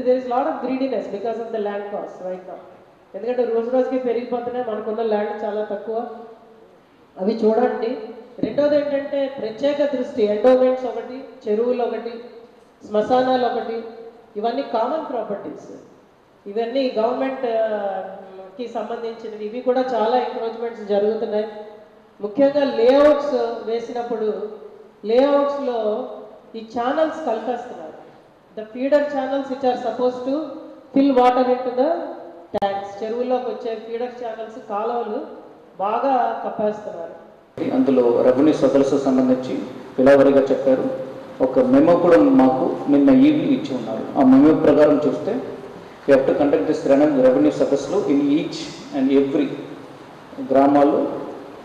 Speaker 20: there is lot of greediness because of the land cost right now. ఎందుకంటే రోజు రోజుకి పెరిగిపోతున్నాయి, మనకున్న ల్యాండ్ చాలా తక్కువ. అవి చూడండి. రెండోది ఏంటంటే ప్రత్యేక దృష్టి, ఎండోమెంట్స్ ఒకటి, చెరువులు ఒకటి, శ్మశానాలు ఒకటి, ఇవన్నీ కామన్ ప్రాపర్టీస్. ఇవన్నీ గవర్నమెంట్కి సంబంధించినవి. ఇవి కూడా చాలా ఎంక్రోచ్మెంట్స్ జరుగుతున్నాయి. ముఖ్యంగా లేఅవుట్స్ వేసినప్పుడు లేఅవుట్స్లో ఈ ఛానల్స్ కలిపేస్తున్నారు. The feeder channels which are suppose to fill water in to the tanks, చెరువుల్లోకి వచ్చే ఫీడర్ ఛానల్స్, కాలువలు బాగా కప్పేస్తున్నారు.
Speaker 21: అందులో రెవెన్యూ సదస్సు సంబంధించి విలావరిగా చెప్పారు. ఒక మెమో కూడా మాకు నిన్న ఈవినింగ్ ఇచ్చి ఉన్నారు. ఆ మెమో ప్రకారం చూస్తే we have to conduct this revenue సదస్సులు ఇన్ ఈచ్ అండ్ ఎవ్రీ గ్రామాల్లో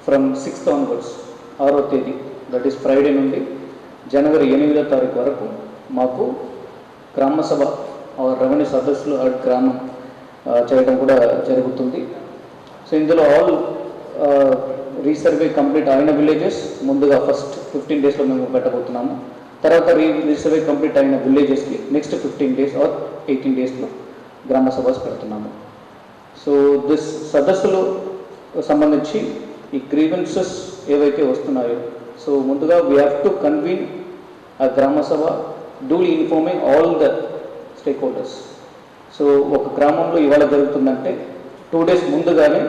Speaker 21: ఫ్రమ్ 6th ఆన్వర్డ్స్, 6వ తేదీ దట్ ఈస్ ఫ్రైడే నుండి జనవరి 8వ తారీఖు వరకు మాకు గ్రామ సభ రెవెన్యూ సదస్సులు గ్రామం చేయడం కూడా జరుగుతుంది. సో ఇందులో ఆల్ రీసర్వే కంప్లీట్ అయిన విలేజెస్ ముందుగా ఫస్ట్ 15 డేస్లో మేము పెట్టబోతున్నాము. తర్వాత రీసర్వే కంప్లీట్ అయిన విలేజెస్కి నెక్స్ట్ 15 డేస్ ఆర్ 18 డేస్లో గ్రామ సభస్ పెడుతున్నాము. సో దిస్ సదస్సులో సంబంధించి ఈ గ్రీవెన్సెస్ ఏవైతే వస్తున్నాయో, సో ముందుగా వీ హ్యావ్ టు కన్వీన్ ఆ గ్రామ సభ డూలీ informing all the stake holders. So ఒక గ్రామంలో ఇవాళ జరుగుతుందంటే 2 డేస్ ముందుగానే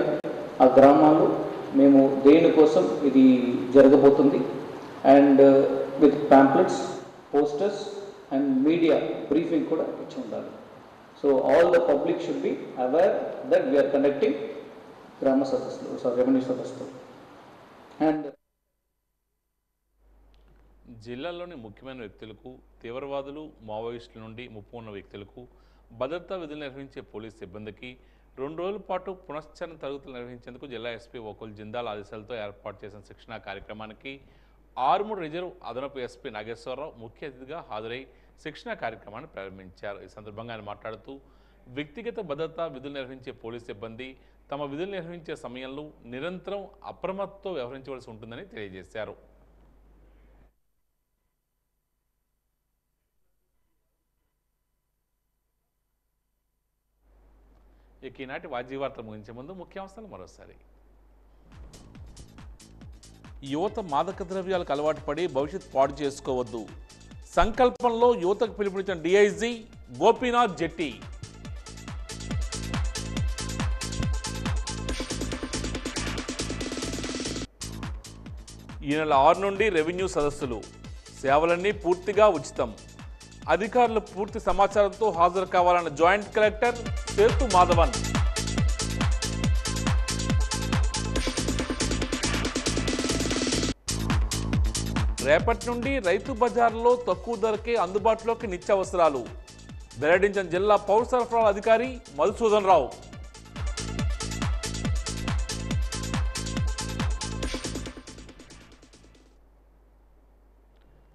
Speaker 21: ఆ గ్రామాలు మేము దేనికోసం ఇది జరగబోతుంది and with pamphlets, posters and media briefing కూడా ఇచ్చి ఉండాలి. So all the public should be aware that we're conducting గ్రామ సదస్సులు, రెవెన్యూ సదస్సులు. అండ్
Speaker 1: జిల్లాలోని ముఖ్యమైన వ్యక్తులకు, తీవ్రవాదులు, మావోయిస్టుల నుండి ముప్పు ఉన్న వ్యక్తులకు భద్రతా విధులు నిర్వహించే పోలీస్ సిబ్బందికి 2 రోజుల పాటు పునశ్చరణ తరగతులు నిర్వహించేందుకు జిల్లా ఎస్పీ వకుల్ జిందాల్ ఆదేశాలతో ఏర్పాటు చేసిన శిక్షణా కార్యక్రమానికి ఆర్మూర్ రిజర్వ్ అదనపు ఎస్పీ నాగేశ్వరరావు ముఖ్య అతిథిగా హాజరై శిక్షణా కార్యక్రమాన్ని ప్రారంభించారు. ఈ సందర్భంగా ఆయన మాట్లాడుతూ వ్యక్తిగత భద్రతా విధులు నిర్వహించే పోలీస్ సిబ్బంది తమ విధులు నిర్వహించే సమయంలో నిరంతరం అప్రమత్తతో వ్యవహరించవలసి ఉంటుందని తెలియజేశారు. ఇక ఈనాటి వాజీ వార్తలు ముగించే ముందు ముఖ్యాంశాలు మరోసారి. యువత మాదక ద్రవ్యాలకు అలవాటు పడి భవిష్యత్ పాడు చేసుకోవద్దు, సంకల్పంలో యువతకు పిలుపునిచ్చిన డిఐజీ గోపీనాథ్ జెట్టి. ఈ నెల 6 నుండి రెవెన్యూ సదస్సులు, సేవలన్నీ పూర్తిగా ఉచితం, అధికారులు పూర్తి సమాచారంతో హాజరు కావాలన్న జాయింట్ కలెక్టర్ సేతు మాధవన్. రేపటి నుండి రైతు బజార్లో తక్కువ ధరకే అందుబాటులోకి నిత్యావసరాలు వెల్లడించిన జిల్లా పౌర సరఫరాల అధికారి మధుసూదన్ రావు.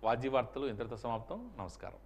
Speaker 1: వాజీ వార్తలు ఇంతటితో సమాప్తం. నమస్కారం.